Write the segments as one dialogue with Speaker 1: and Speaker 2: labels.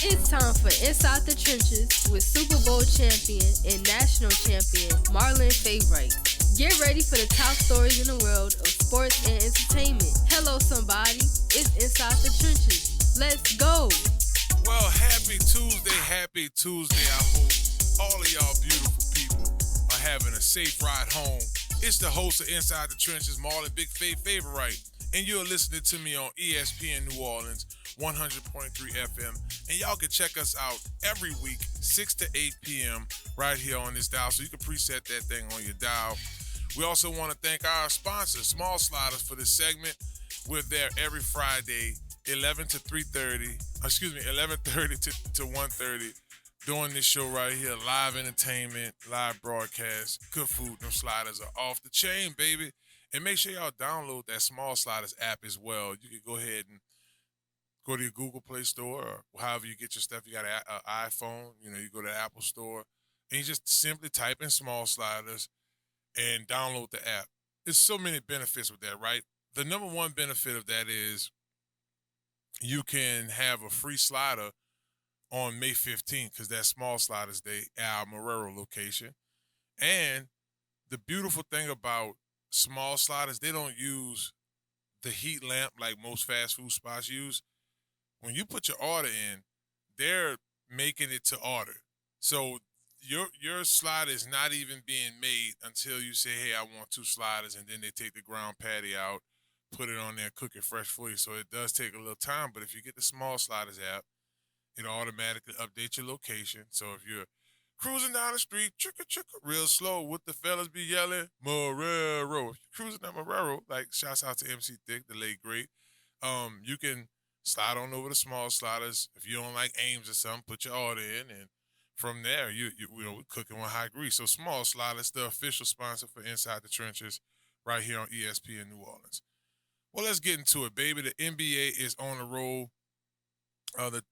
Speaker 1: It's time for Inside the Trenches with Super Bowl champion and national champion Marlon Favorite. Get ready for the top stories in the world of sports and entertainment. Hello, somebody. It's Inside the Trenches. Let's go.
Speaker 2: Well, happy Tuesday, happy Tuesday. I hope all of y'all beautiful people are having a safe ride home. It's the host of Inside the Trenches, Marlon Favorite, and you're listening to me on ESPN New Orleans, 100.3 FM, and y'all can check us out every week, 6 to 8 p.m. right here on this dial, so you can preset that thing on your dial. We also want to thank our sponsor, Small Sliders, for this segment. We're there every Friday, 11 to 3:30, 11:30 to 1:30, doing this show right here, live entertainment, live broadcast, good food. Them sliders are off the chain, baby. And make sure y'all download that Small Sliders app as well. You can go ahead and go to your Google Play Store or however you get your stuff. You got an iPhone, you go to the Apple Store, and you just simply type in Small Sliders and download the app. There's so many benefits with that, right? The number one benefit of that is you can have a free slider on May 15th because that's Small Sliders Day at our Marrero location. And the beautiful thing about Small Sliders, they don't use the heat lamp like most fast food spots use. When you put your order in, they're making it to order. So your slider is not even being made until you say, hey, I want 2 sliders, and then they take the ground patty out, put it on there, cook it fresh for you. So it does take a little time, but if you get the Small Sliders app, it'll automatically update your location. So if you're cruising down the street, chicka real slow, what the fellas be yelling? Marrero. If you're cruising down Marrero, like shouts out to MC Thick, the late great, you can slide on over the Small Sliders. If you don't like Ames or something, put your order in, and from there, we're cooking with high grease. So Small Sliders, the official sponsor for Inside the Trenches, right here on ESPN New Orleans. Well, let's get into it, baby. The NBA is on the roll. The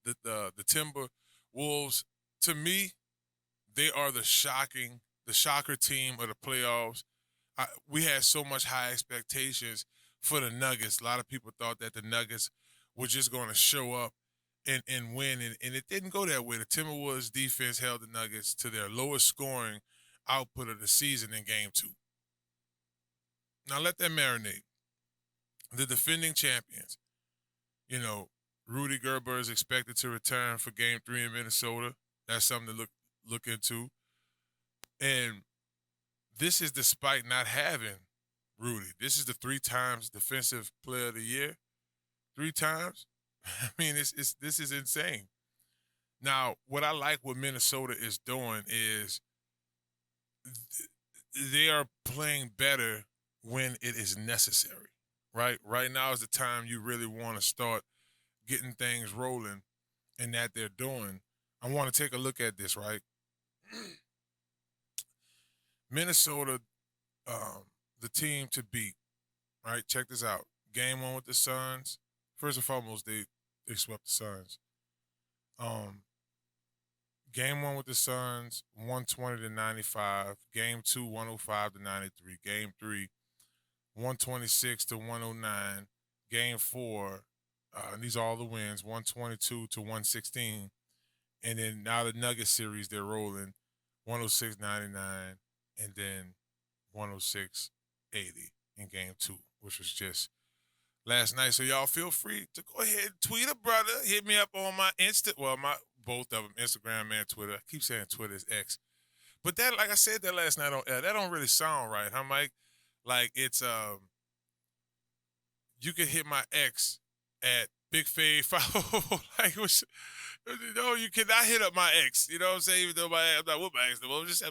Speaker 2: Timber Wolves, to me, they are the shocker team of the playoffs. We had so much high expectations for the Nuggets. A lot of people thought that the Nuggets were just going to show up and win, and it didn't go that way. The Timberwolves defense held the Nuggets to their lowest scoring output of the season in Game 2. Now let that marinate. The defending champions, Rudy Gerber is expected to return for Game 3 in Minnesota. That's something to look into. And this is despite not having Rudy. This is the 3 times Defensive Player of the Year. 3 times. I mean, this is insane. Now, what I like what Minnesota is doing is they are playing better when it is necessary, right? Right now is the time you really want to start getting things rolling, and that they're doing. I want to take a look at this, right? Minnesota, the team to beat, right? Check this out. Game 1 with the Suns. First and foremost, they swept the Suns. Game 1 with the Suns, 120 to 95. Game 2, 105 to 93. Game 3, 126 to 109. Game 4, and these are all the wins, 122 to 116. And then now the Nuggets series, they're rolling 106-99 and then 106-80 in Game 2, which was just last night. So y'all feel free to go ahead and tweet a brother. Hit me up on my both of them, Instagram and Twitter. I keep saying Twitter is X. But that, like I said that last night on air, that don't really sound right, huh, Mike? Like it's, you can hit my X at Big Fave 5. Like, you cannot hit up my ex. You know what I'm saying? Even though I'm not with my ex, I'm just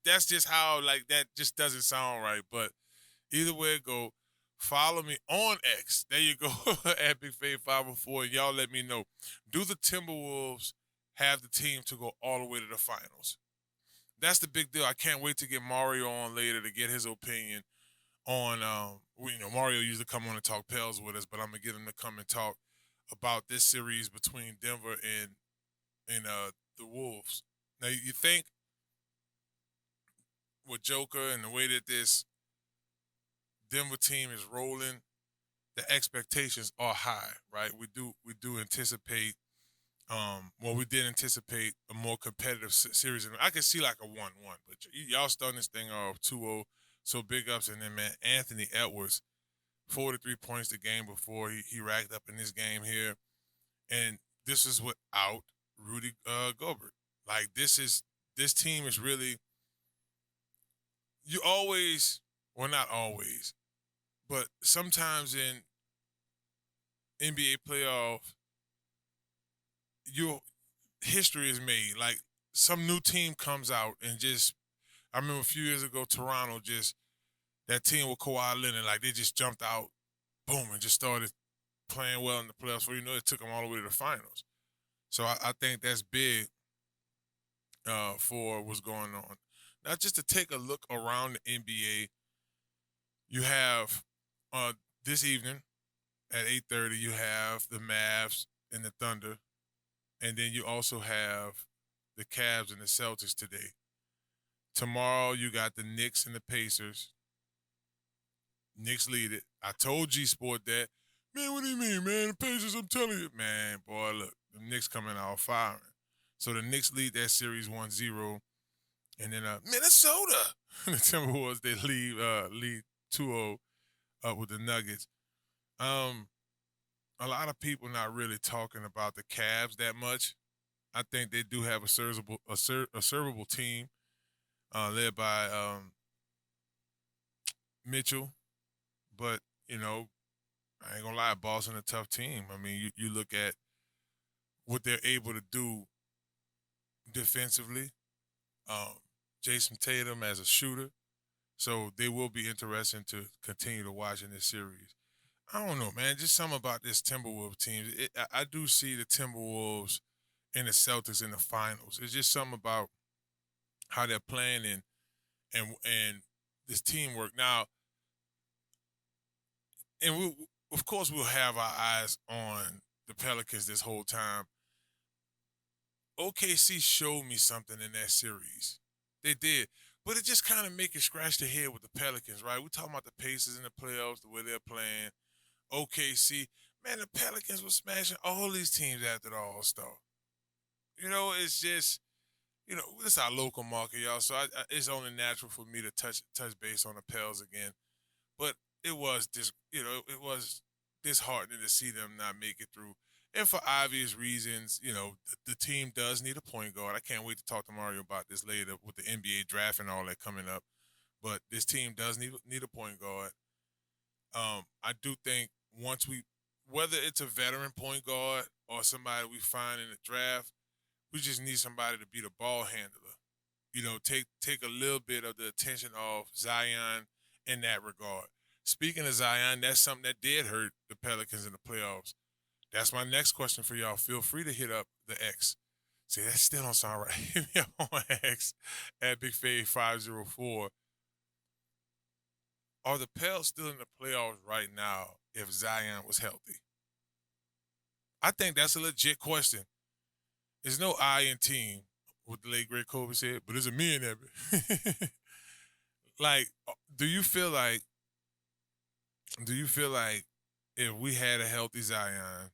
Speaker 2: that's just how, like, that just doesn't sound right. But either way it go, follow me on X. There you go, at Big Fave 504. And y'all let me know. Do the Timberwolves have the team to go all the way to the finals? That's the big deal. I can't wait to get Mario on later to get his opinion on, Mario usually come on and talk Pels with us, but I'm going to get him to come and talk about this series between Denver and the Wolves. Now, you think with Joker and the way that this Denver team is rolling, the expectations are high, right? We do anticipate Well, we did anticipate a more competitive series. And I could see like a 1-1, but y'all starting this thing off 2-0. So big ups. And then, man, Anthony Edwards, 43 points the game before he racked up in this game here. And this is without Rudy Gobert. Like, this team is really, you always, well, not always, but sometimes in NBA playoffs, your history is made. Like, some new team comes out and just, I remember a few years ago, Toronto just, that team with Kawhi Leonard, like, they just jumped out, boom, and just started playing well in the playoffs. Well, it took them all the way to the finals. So I think that's big for what's going on. Now, just to take a look around the NBA, you have this evening at 8:30, you have the Mavs and the Thunder, and then you also have the Cavs and the Celtics today. Tomorrow, you got the Knicks and the Pacers. Knicks lead it. I told G Sport that. Man, what do you mean, man? The Pacers, I'm telling you. Man, boy, look, the Knicks coming out firing. So the Knicks lead that series 1-0. And then Minnesota, the Timberwolves, they lead 2-0 with the Nuggets. A lot of people not really talking about the Cavs that much. I think they do have a servable team led by Mitchell. But, I ain't going to lie, Boston a tough team. I mean, you look at what they're able to do defensively. Jason Tatum as a shooter. So they will be interesting to continue to watch in this series. I don't know, man. Just something about this Timberwolves team. I do see the Timberwolves and the Celtics in the finals. It's just something about how they're playing and this teamwork. Now, and of course we'll have our eyes on the Pelicans this whole time. OKC showed me something in that series. They did. But it just kind of make you scratch the head with the Pelicans, right? We're talking about the Pacers in the playoffs, the way they're playing. OKC. Man, the Pelicans were smashing all these teams after the All-Star. It's just, this is our local market, y'all, so it's only natural for me to touch base on the Pels again. But it was it was disheartening to see them not make it through. And for obvious reasons, the team does need a point guard. I can't wait to talk to Mario about this later with the NBA draft and all that coming up. But this team does need a point guard. I do think whether it's a veteran point guard or somebody we find in the draft, we just need somebody to be the ball handler. Take a little bit of the attention off Zion in that regard. Speaking of Zion, that's something that did hurt the Pelicans in the playoffs. That's my next question for y'all. Feel free to hit up the X. See, that still don't sound right. Hit me up on X at BigFave504. Are the Pels still in the playoffs right now if Zion was healthy? I think that's a legit question. There's no I in team, what the late great Kobe said, but there's a me in there. Like, do you feel like if we had a healthy Zion,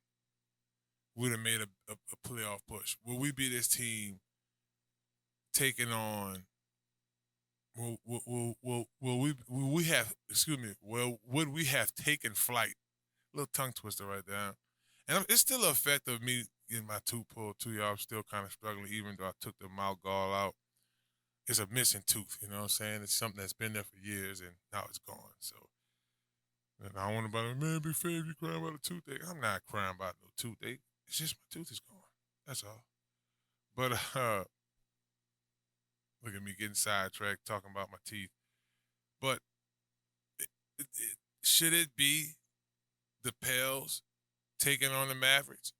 Speaker 2: we'd have made a playoff push? Will we be this team taking on? Would we have taken flight? A little tongue twister right there. And it's still an effect of me getting my tooth pulled too, y'all. I'm still kind of struggling, even though I took the mouth guard out. It's a missing tooth, you know what I'm saying? It's something that's been there for years, and now it's gone. So, and I want to man, Big Fave, you crying about a toothache? I'm not crying about no toothache. It's just my tooth is gone. That's all. But look at me getting sidetracked talking about my teeth. But should it be the Pels taking on the Mavericks?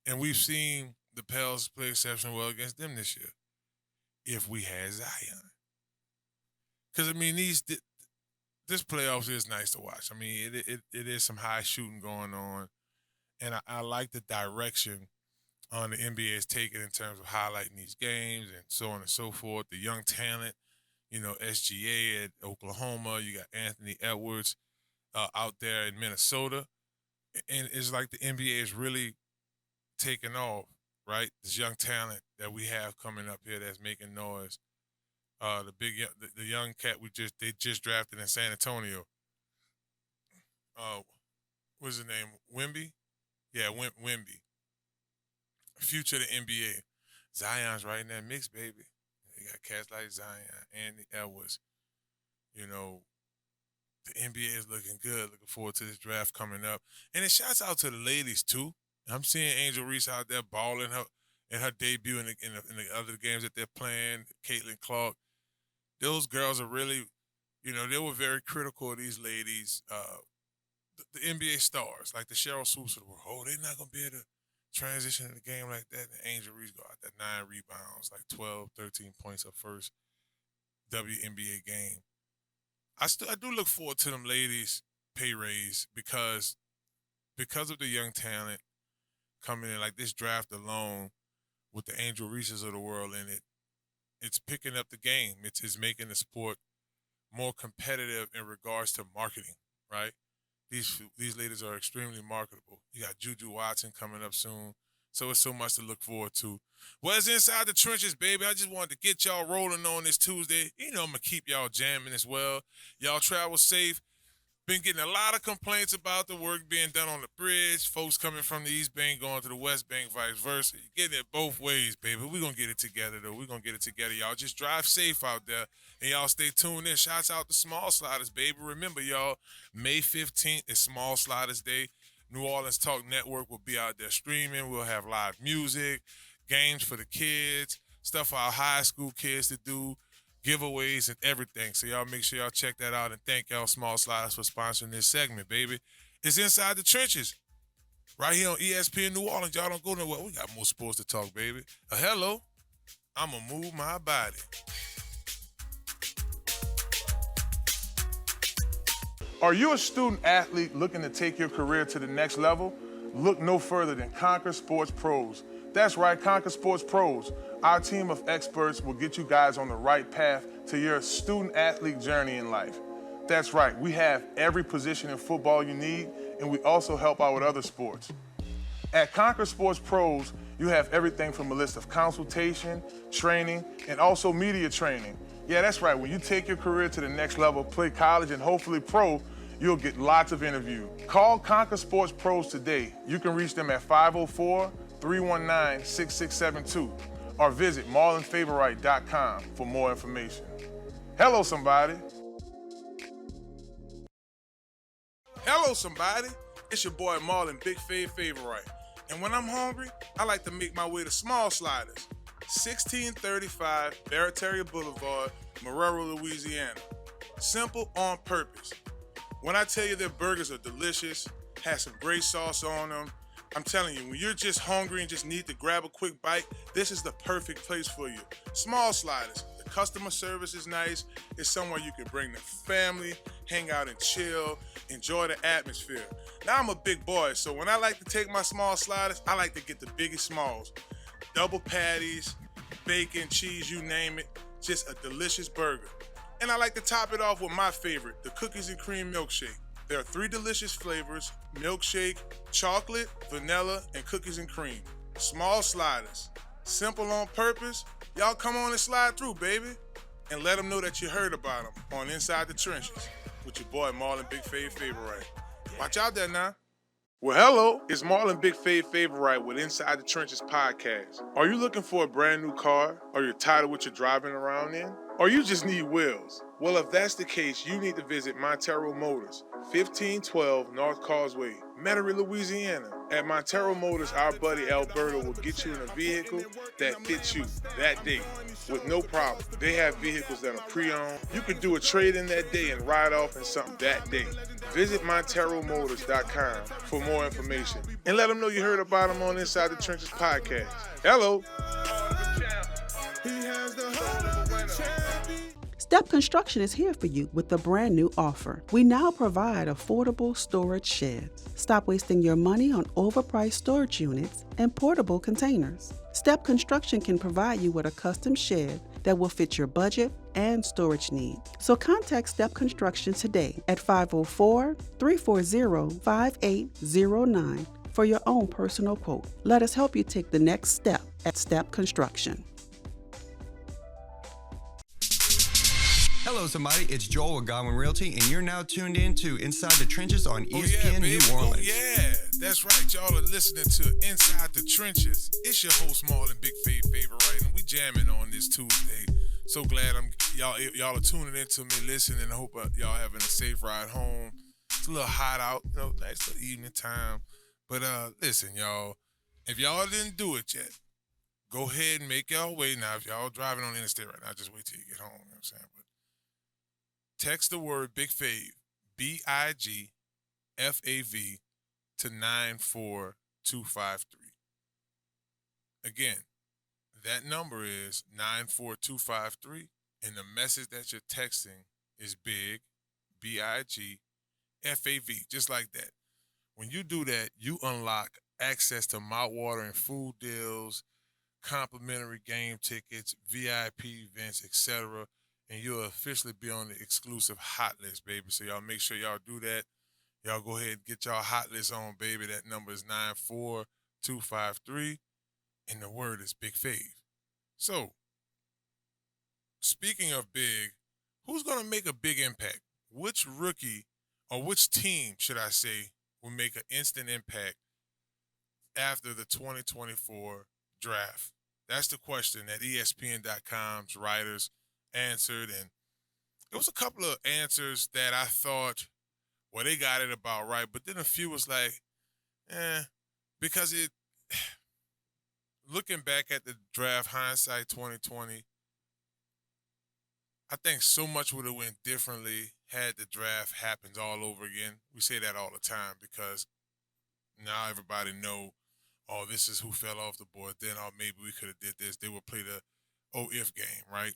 Speaker 2: And we've seen the Pels play exceptionally well against them this year. If we had Zion. Because, I mean, this playoffs is nice to watch. I mean, it is some high shooting going on. And I like the direction the NBA is taking in terms of highlighting these games and so on and so forth. The young talent, SGA at Oklahoma. You got Anthony Edwards out there in Minnesota. And it's like the NBA is really taking off right? This young talent that we have coming up here that's making noise. The young cat they just drafted in San Antonio. What's his name? Wemby? Yeah, Wemby. Future of the NBA. Zion's right in that mix, baby. You got cats like Zion, Anthony Edwards. You know, the NBA is looking good. Looking forward to this draft coming up. And it shouts out to the ladies, too. I'm seeing Angel Reese out there balling her debut in the other games that they're playing. Caitlin Clark. Those girls are really, they were very critical of these ladies. The NBA stars, like the Cheryl Swoops of the world. They're not going to be able to transition in the game like that. And Angel Reese got that 9 rebounds, like 12, 13 points her first WNBA game. I do look forward to them ladies' pay raise because of the young talent coming in, like this draft alone with the Angel Reeses of the world in it, it's picking up the game. It's making the sport more competitive in regards to marketing, right? These ladies are extremely marketable. You got Juju Watson coming up soon. So it's so much to look forward to. Well, it's Inside the Trenches, baby. I just wanted to get y'all rolling on this Tuesday. I'm going to keep y'all jamming as well. Y'all travel safe. Been getting a lot of complaints about the work being done on the bridge. Folks coming from the East Bank going to the West Bank, vice versa. You're getting it both ways, baby. We're going to get it together, though. We're going to get it together, y'all. Just drive safe out there, and y'all stay tuned in. Shouts out to Small Sliders, baby. Remember, y'all, May 15th is Small Sliders Day. New Orleans Talk Network will be out there streaming. We'll have live music, games for the kids, stuff for our high school kids to do, giveaways and everything. So y'all make sure y'all check that out, and thank y'all Small Sliders for sponsoring this segment, baby. It's Inside the Trenches right here on ESPN New Orleans. Y'all don't go nowhere. We got more sports to talk, baby. Hello, I'm going to move my body.
Speaker 3: Are you a student athlete looking to take your career to the next level? Look no further than Conquer Sports Pros. That's right, Conquer Sports Pros. Our team of experts will get you guys on the right path to your student athlete journey in life. That's right, we have every position in football you need, and we also help out with other sports. At Conquer Sports Pros, you have everything from a list of consultation, training, and also media training. Yeah, that's right. When you take your career to the next level, play college and hopefully pro, you'll get lots of interviews. Call Conquer Sports Pros today. You can reach them at 504-319-6672 or visit marlonfavorite.com for more information. Hello, somebody.
Speaker 2: Hello, somebody. It's your boy Marlon Big Favorite. And when I'm hungry, I like to make my way to Small Sliders. 1635 Barataria Boulevard, Marrero, Louisiana. Simple on purpose. When I tell you their burgers are delicious, have some great sauce on them, I'm telling you, when you're just hungry and just need to grab a quick bite, this is the perfect place for you. Small Sliders. The customer service is nice. It's somewhere you can bring the family, hang out and chill, enjoy the atmosphere. Now I'm a big boy, so when I like to take my Small Sliders, I like to get the biggest smalls. Double patties, bacon, cheese, you name it. Just a delicious burger. And I like to top it off with my favorite, the cookies and cream milkshake. There are 3 delicious flavors: milkshake, chocolate, vanilla, and cookies and cream. Small Sliders. Simple on purpose. Y'all come on and slide through, baby. And let them know that you heard about them on Inside the Trenches with your boy Marlon Big Favorite. Watch out there now. Well, hello, it's Marlon Big Favorite with Inside the Trenches podcast. Are you looking for a brand new car? Or you're tired of what you're driving around in? Or you just need wheels? Well, if that's the case, you need to visit Montero Motors, 1512 North Causeway, Metairie, Louisiana. At Montero Motors, our buddy Alberto will get you in a vehicle that fits you that day with no problem. They have vehicles that are pre-owned. You can do a trade-in that day and ride off in something that day. Visit MonteroMotors.com for more information and let them know you heard about them on Inside the Trenches podcast. Hello.
Speaker 4: Step Construction is here for you with a brand new offer. We now provide affordable storage sheds. Stop wasting your money on overpriced storage units and portable containers. Step Construction can provide you with a custom shed that will fit your budget and storage needs. So contact Step Construction today at 504-340-5809 for your own personal quote. Let us help you take the next step at Step Construction.
Speaker 5: Hello, somebody. It's Joel with Godwyn Realty, and you're now tuned in to Inside the Trenches on ESPN New Orleans.
Speaker 2: Oh, yeah. That's right. Y'all are listening to Inside the Trenches. It's your host, Marlon Big Favorite, right? And we jamming on this Tuesday. So glad y'all are tuning in to me, listening. I hope y'all having a safe ride home. It's a little hot out, nice little evening time. But listen, y'all, if y'all didn't do it yet, go ahead and make y'all way. Now, if y'all driving on the interstate right now, just wait till you get home. You know what I'm saying? But text the word Big Fave, BIGFAV, to 94253. Again, that number is 94253, and the message that you're texting is big, BIGFAV, just like that. When you do that, you unlock access to mouthwatering food deals, complimentary game tickets, VIP events, etc., and you'll officially be on the exclusive hot list, baby. So y'all make sure y'all do that. Y'all go ahead and get y'all hot list on, baby. That number is 94253, and the word is Big Fave. So, speaking of big, who's going to make a big impact? Which rookie, or which team, should I say, will make an instant impact after the 2024 draft? That's the question that ESPN.com's writers answered, and it was a couple of answers that I thought, well, they got it about right, but then a few was like, because looking back at the draft, hindsight 2020, I think so much would have went differently had the draft happened all over again. We say that all the time because now everybody know, oh, this is who fell off the board. Then, oh, maybe we could have did this. They would play the if game, right?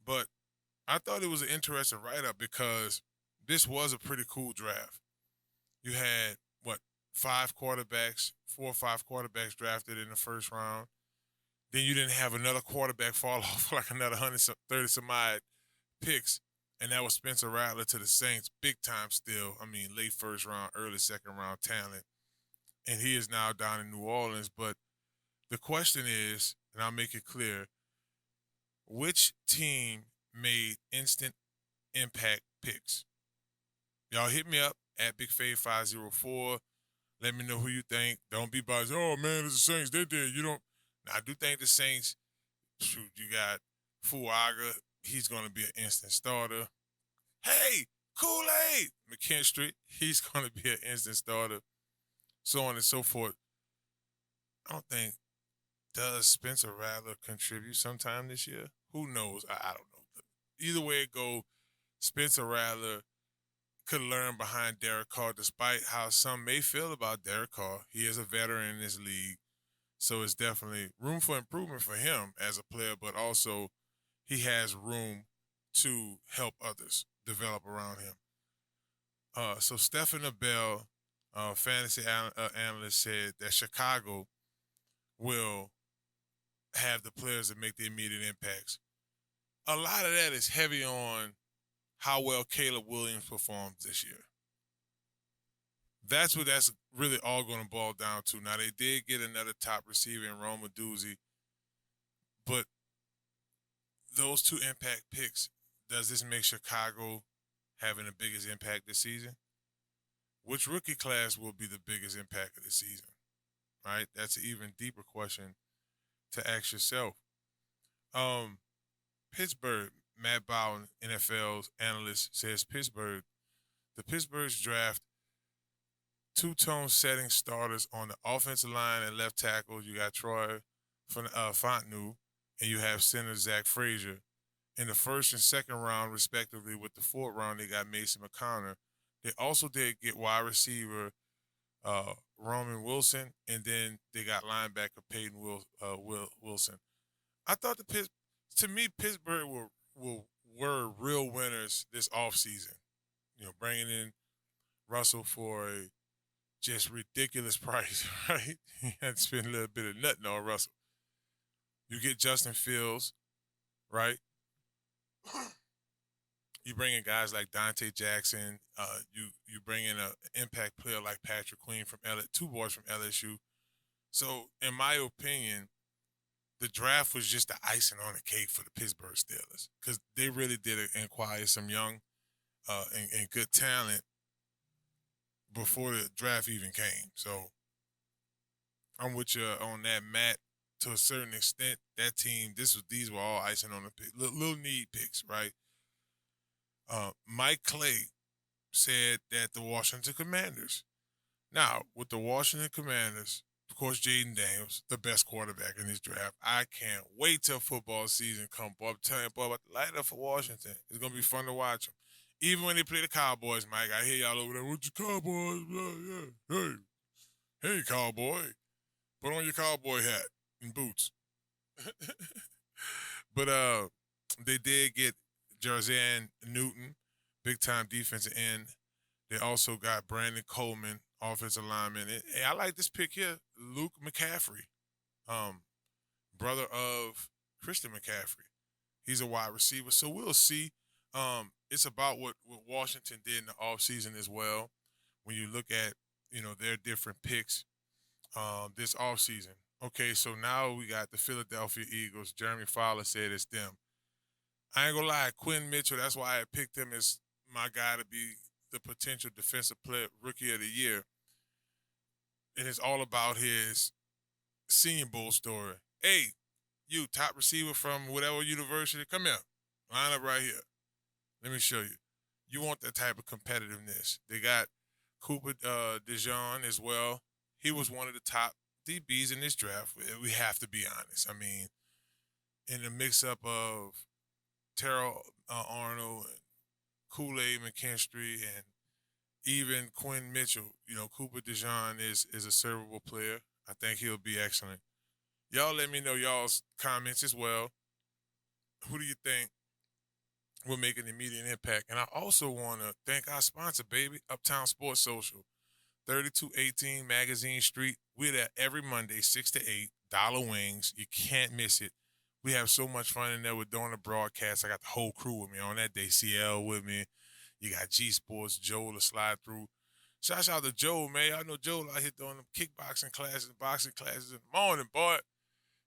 Speaker 2: But I thought it was an interesting write-up because this was a pretty cool draft. You had, 4 or 5 quarterbacks drafted in the first round. Then you didn't have another quarterback fall off like another 130-some-odd picks, and that was Spencer Rattler to the Saints, big time still. I mean, late first round, early second round talent. And he is now down in New Orleans. But the question is, and I'll make it clear, which team made instant impact picks? Y'all hit me up at BigFave504. Let me know who you think. Don't be biased. Oh, man, it's the Saints. They did. You don't. Now, I do think the Saints, shoot, you got Fuaga. He's going to be an instant starter. Hey, Kool-Aid, McKinstry, he's going to be an instant starter. So on and so forth. I don't think, does Spencer Rattler contribute sometime this year? Who knows? I don't know. Either way it go, Spencer Rattler could learn behind Derek Carr, despite how some may feel about Derek Carr. He is a veteran in this league, so it's definitely room for improvement for him as a player, but also he has room to help others develop around him. So Stephen Bell, fantasy analyst, said that Chicago will have the players that make the immediate impacts. A lot of that is heavy on how well Caleb Williams performs this year. That's what that's really all going to boil down to. Now, they did get another top receiver in Roma Doozy, but those two impact picks, does this make Chicago having the biggest impact this season? Which rookie class will be the biggest impact of the season? Right? That's an even deeper question to ask yourself. Pittsburgh, Matt Bowen, NFL's analyst, says the Pittsburgh's draft two-tone setting starters on the offensive line and left tackle. You got Troy Fontenot, and you have center Zach Frazier. In the first and second round, respectively, with the fourth round, they got Mason McConnell. They also did get wide receiver Roman Wilson, and then they got linebacker Peyton Wilson. I thought Pittsburgh were real winners this offseason. Bringing in Russell for a just ridiculous price, right? He had to spend a little bit of nothing on Russell. You get Justin Fields, right? You bring in guys like Dante Jackson. You bring in an impact player like Patrick Queen from two boys from LSU. So, in my opinion, the draft was just the icing on the cake for the Pittsburgh Steelers because they really did acquire some young and good talent before the draft even came. So, I'm with you on that, Matt. To a certain extent, that team, these were all icing on the pick, little need picks, right? Mike Clay said that the Washington Commanders. Now, with the Washington Commanders, of course, Jaden Daniels, the best quarterback in this draft. I can't wait till football season comes. Boy, I'm telling you, boy, about the light up for Washington. It's gonna be fun to watch them. Even when they play the Cowboys, Mike, I hear y'all over there. What's your Cowboys? Yeah. Hey, cowboy, put on your cowboy hat and boots. But they did get Jerez Newton, big time defensive end. They also got Brandon Coleman, offensive lineman. And I like this pick here, Luke McCaffrey, brother of Christian McCaffrey. He's a wide receiver. So we'll see. It's about what Washington did in the offseason as well. When you look at, their different picks this offseason. Okay, so now we got the Philadelphia Eagles. Jeremy Fowler said it's them. I ain't gonna lie, Quinn Mitchell, that's why I picked him as my guy to be the potential defensive player, rookie of the year. And it's all about his Senior Bowl story. Hey, you, top receiver from whatever university, come here. Line up right here. Let me show you. You want that type of competitiveness. They got Cooper DeJean as well. He was one of the top DBs in this draft. We have to be honest. I mean, in the mix-up of Terrell Arnold and Kool-Aid McKinstry and even Quinn Mitchell, Cooper DeJean is a servable player. I think he'll be excellent. Y'all let me know y'all's comments as well. Who do you think will make an immediate impact? And I also want to thank our sponsor, baby, Uptown Sports Social. 3218 Magazine Street. We're there every Monday, 6 to 8. Dollar Wings. You can't miss it. We have so much fun in there. We're doing the broadcast. I got the whole crew with me on that day. CL with me. You got G Sports, Joel to slide through. Shout out to Joel, man. I know Joel out here doing them kickboxing classes, boxing classes in the morning, boy.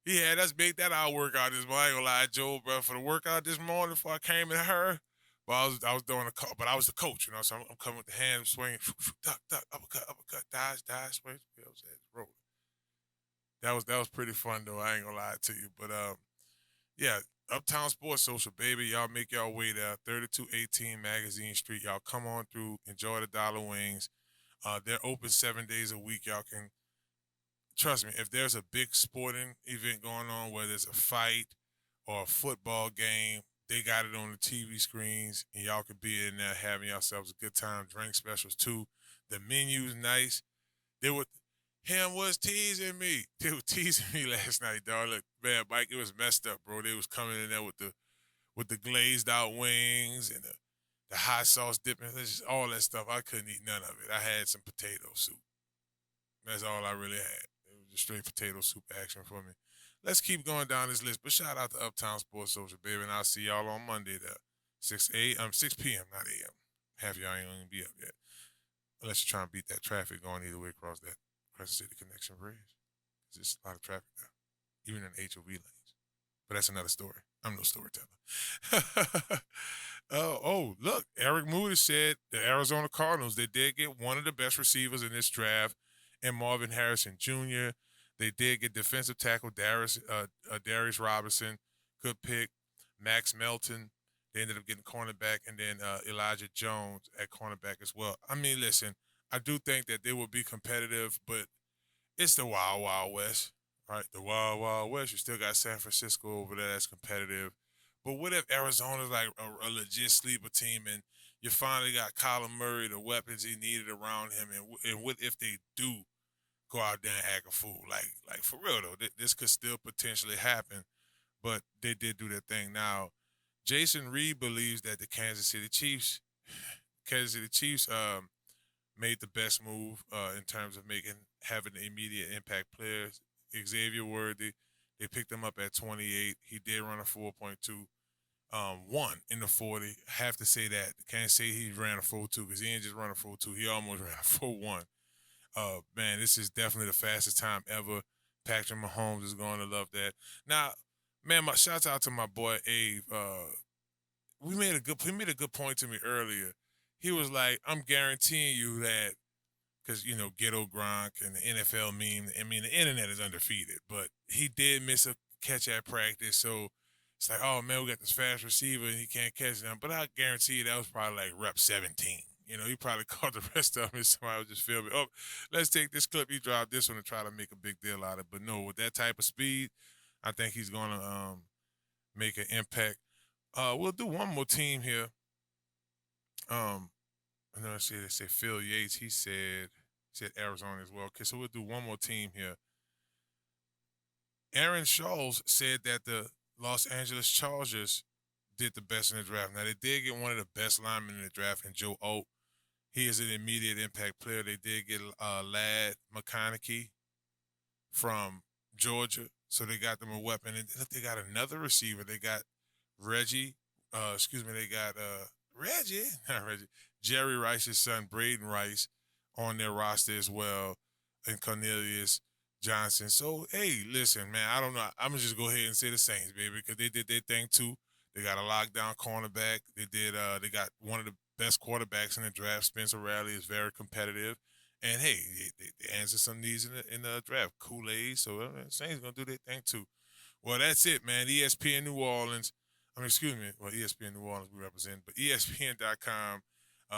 Speaker 2: He had us make that our workout this morning. I ain't gonna lie, Joel, bro, for the workout this morning before I came in her. But I was doing but I was the coach, so I'm coming with the hand swinging, duck, uppercut, dodge, swing. Rolling. That was pretty fun though. I ain't gonna lie to you, but yeah, Uptown Sports Social, baby. Y'all make y'all way there. 3218 Magazine Street. Y'all come on through. Enjoy the Dollar Wings. They're open 7 days a week. Y'all can trust me. If there's a big sporting event going on, whether it's a fight or a football game, they got it on the TV screens, and y'all could be in there having yourselves a good time. Drink specials, too. The menu's nice. Him was teasing me. They were teasing me last night, dog. Look, man, Mike, it was messed up, bro. They was coming in there with the glazed out wings and the hot sauce dipping, just all that stuff. I couldn't eat none of it. I had some potato soup. That's all I really had. It was just straight potato soup action for me. Let's keep going down this list, but shout out to Uptown Sports Social, baby, and I'll see y'all on Monday there. 6 p.m., not a.m. Half y'all ain't gonna be up yet. Unless you're trying to beat that traffic going either way across that Crescent City Connection Bridge. There's a lot of traffic there, even in the HOV lanes. But that's another story. I'm no storyteller. Look, Eric Moody said the Arizona Cardinals, they did get one of the best receivers in this draft, and Marvin Harrison Jr., They did get defensive tackle Darius Robinson, good pick. Max Melton. They ended up getting cornerback, and then Elijah Jones at cornerback as well. I mean, listen, I do think that they will be competitive, but it's the Wild Wild West, right? The Wild Wild West. You still got San Francisco over there that's competitive. But what if Arizona's like a legit sleeper team, and you finally got Kyler Murray, the weapons he needed around him, and what if they do go out there and act a fool? Like for real though, this could still potentially happen, but they did do their thing. Now, Jason Reed believes that the Kansas City Chiefs made the best move in terms of having the immediate impact players. Xavier Worthy, they picked him up at 28. He did run a 4.2. won in the 40. I have to say that. Can't say he ran a 4.2 because he ain't just run a 4.2. He almost ran a 4.1. Man, this is definitely the fastest time ever. Patrick Mahomes is going to love that. Now, man, my shouts out to my boy Abe. He made a good point to me earlier. He was like, I'm guaranteeing you that, because, ghetto Gronk and the NFL meme, the internet is undefeated, but he did miss a catch at practice, so it's like, oh, man, we got this fast receiver, and he can't catch them. But I guarantee you that was probably like rep 17. He probably caught the rest of them and somebody was just filming. Oh, let's take this clip. He dropped this one and try to make a big deal out of it. But no, with that type of speed, I think he's going to make an impact. We'll do one more team here. I know they say Phil Yates. He said Arizona as well. Okay, so we'll do one more team here. Aaron Scholes said that the Los Angeles Chargers did the best in the draft. Now, they did get one of the best linemen in the draft, in Joe Alt. He is an immediate impact player. They did get Ladd McConkey from Georgia, so they got them a weapon. And they got another receiver. They got Jerry Rice's son, Braden Rice, on their roster as well, and Cornelius Johnson. So, hey, listen, man, I don't know. I'm going to just go ahead and say the Saints, baby, because they did their thing, too. They got a lockdown cornerback. They got one of the best quarterbacks in the draft. Spencer Rattler is very competitive. And, hey, they answer some needs in the draft. Kool-Aid. So, Saints going to do their thing, too. Well, that's it, man. ESPN New Orleans. ESPN New Orleans we represent. But ESPN.com,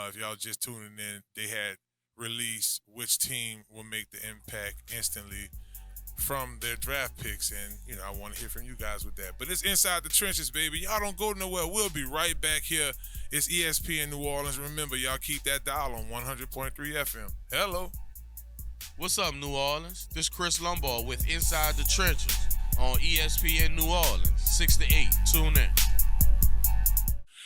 Speaker 2: if y'all just tuning in, they had released which team will make the impact instantly from their draft picks, and I want to hear from you guys with that. But it's Inside the Trenches, baby. Y'all don't go nowhere. We'll be right back here. It's ESPN New Orleans. Remember, y'all keep that dial on 100.3 FM. Hello.
Speaker 6: What's up, New Orleans? This Chris Lombard with Inside the Trenches on ESPN New Orleans, 6 to 8. Tune in.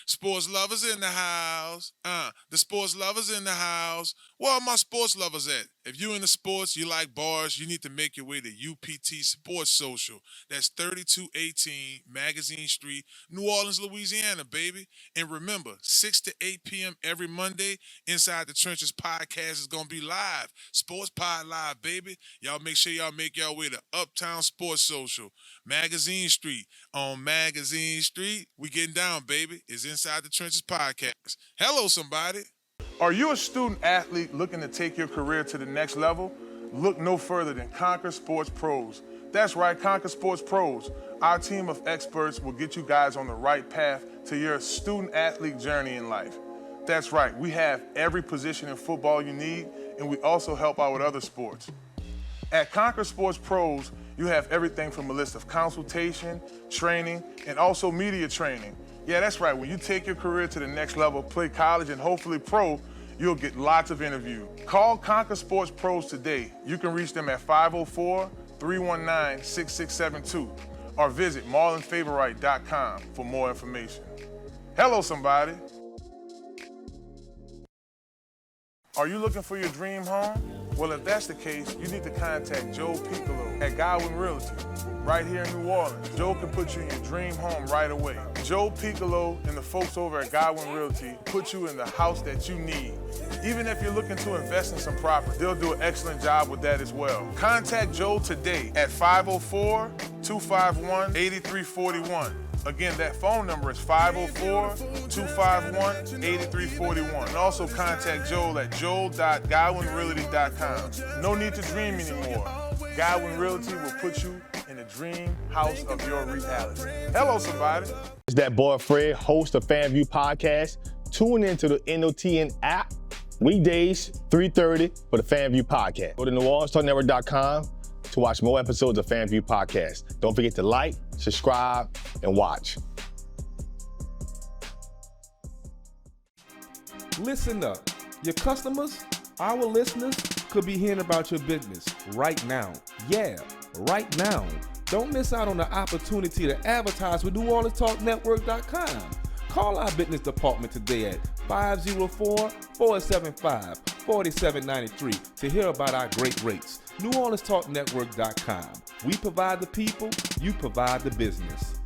Speaker 2: Sports lovers in the house. The sports lovers in the house. Where are my sports lovers at? If you're into sports, you like bars, you need to make your way to UPT Sports Social. That's 3218 Magazine Street, New Orleans, Louisiana, baby. And remember, 6 to 8 p.m. every Monday, Inside the Trenches podcast is going to be live. Sports Pod Live, baby. Y'all make sure y'all make y'all way to Uptown Sports Social, Magazine Street. On Magazine Street, we getting down, baby. It's Inside the Trenches podcast. Hello, somebody.
Speaker 3: Are you a student athlete looking to take your career to the next level? Look no further than Conquer Sports Pros. That's right, Conquer Sports Pros. Our team of experts will get you guys on the right path to your student athlete journey in life. That's right, we have every position in football you need, and we also help out with other sports. At Conquer Sports Pros, you have everything from a list of consultation, training, and also media training. Yeah, that's right. When you take your career to the next level, play college and hopefully pro, you'll get lots of interviews. Call Conquer Sports Pros today. You can reach them at 504-319-6672 or visit marlonfavorite.com for more information. Hello, somebody. Are you looking for your dream home? Well, if that's the case, you need to contact Joe Picolo at Godwyn Realty, right here in New Orleans. Joe can put you in your dream home right away. Joe Picolo and the folks over at Godwyn Realty put you in the house that you need. Even if you're looking to invest in some property, they'll do an excellent job with that as well. Contact Joe today at 504-251-8341. Again, that phone number is 504-251-8341. And also contact Joel at joel.godwynrealty.com. No need to dream anymore. Godwyn Realty will put you in the dream house of your reality. Hello, somebody.
Speaker 7: It's that boy Fred, host of FanView Podcast. Tune into the NOTN app, weekdays, 3:30 for the FanView Podcast. Go to NewOrleansTalkNetwork.com to watch more episodes of FanView Podcast. Don't forget to like, subscribe, and watch.
Speaker 8: Listen up. Your customers, our listeners, could be hearing about your business right now. Yeah, right now. Don't miss out on the opportunity to advertise with NewOrleansTalkNetwork.com. Call our business department today at 504-475-4793 to hear about our great rates. NewOrleansTalkNetwork.com. We provide the people, you provide the business.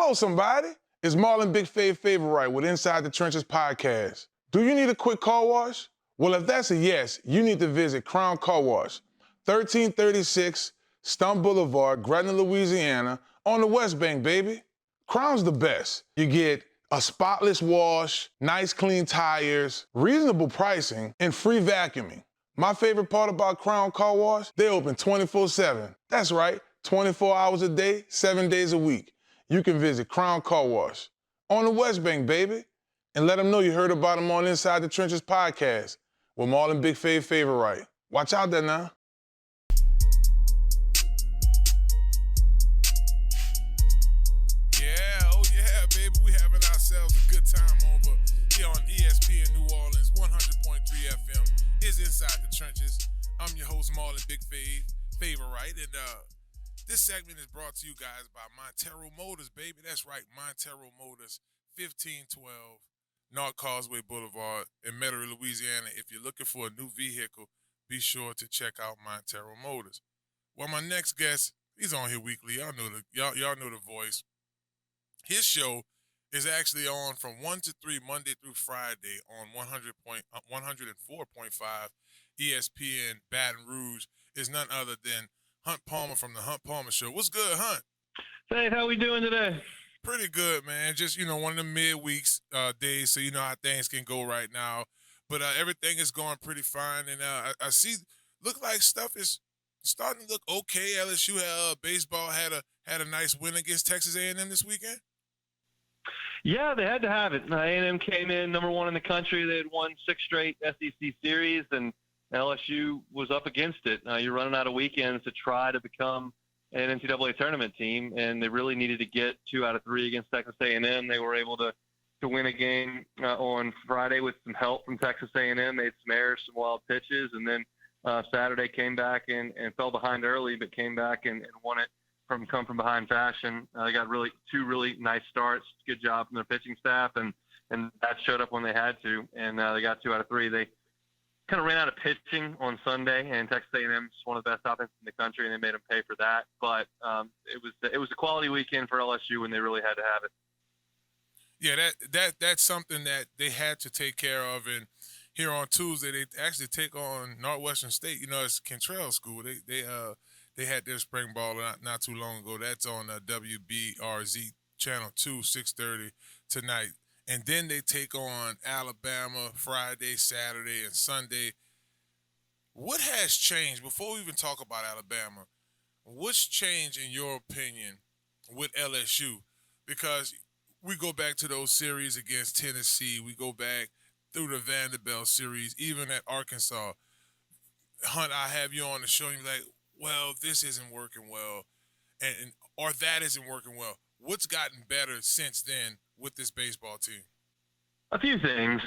Speaker 3: Hello, somebody. It's Marlon Big Favorite with Inside the Trenches podcast. Do you need a quick car wash? Well, if that's a yes, you need to visit Crown Car Wash, 1336 Stumpf Boulevard, Gretna, Louisiana, on the West Bank, baby. Crown's the best. You get a spotless wash, nice clean tires, reasonable pricing, and free vacuuming. My favorite part about Crown Car Wash, they open 24/7. That's right, 24 hours a day, 7 days a week. You can visit Crown Car Wash on the West Bank, baby, and let them know you heard about them on Inside the Trenches podcast with Marlon Big Favorite. Watch out there now.
Speaker 2: Yeah, baby, we having ourselves a good time over here on ESPN New Orleans, 100.3 FM is Inside the Trenches. I'm your host, Marlon Big Favorite, and this segment is brought to you guys by Montero Motors, baby. That's right, Montero Motors, 1512 North Causeway Boulevard in Metairie, Louisiana. If you're looking for a new vehicle, be sure to check out Montero Motors. Well, my next guest, he's on here weekly. Y'all know the voice. His show is actually on from 1 to 3 Monday through Friday on 104.5 ESPN Baton Rouge. Is none other than Hunt Palmer from the Hunt Palmer Show. What's good, Hunt?
Speaker 9: Hey, how we doing today?
Speaker 2: Pretty good, man. Just, one of the midweeks days, so you know how things can go right now. But everything is going pretty fine, and I see, look like stuff is starting to look okay. LSU baseball had a nice win against Texas A&M this weekend.
Speaker 9: Yeah, they had to have it. A&M came in number 1 in the country. They had won 6 straight SEC series, and LSU was up against it. You're running out of weekends to try to become an NCAA tournament team, and they really needed to get 2 out of 3 against Texas A&M. They were able to win a game on Friday with some help from Texas A&M. They had some errors, some wild pitches, and then Saturday came back and fell behind early, but came back and won it from behind fashion. They got 2 really nice starts. Good job from their pitching staff, and that showed up when they had to, and they got 2 out of 3. They kind of ran out of pitching on Sunday, and Texas A&M is one of the best offenses in the country, and they made them pay for that. But it was a quality weekend for LSU, and they really had to have it.
Speaker 2: Yeah, that's something that they had to take care of. And here on Tuesday, they actually take on Northwestern State. It's Cantrell School. They had their spring ball not too long ago. That's on WBRZ Channel 2, 6:30 tonight. And then they take on Alabama Friday, Saturday, and Sunday. What has changed, before we even talk about Alabama, what's changed in your opinion with LSU? Because we go back to those series against Tennessee. We go back through the Vanderbilt series, even at Arkansas. Hunt, I have you on the show, and you're like, well, this isn't working well, or that isn't working well. What's gotten better since then with this baseball team?
Speaker 9: A few things.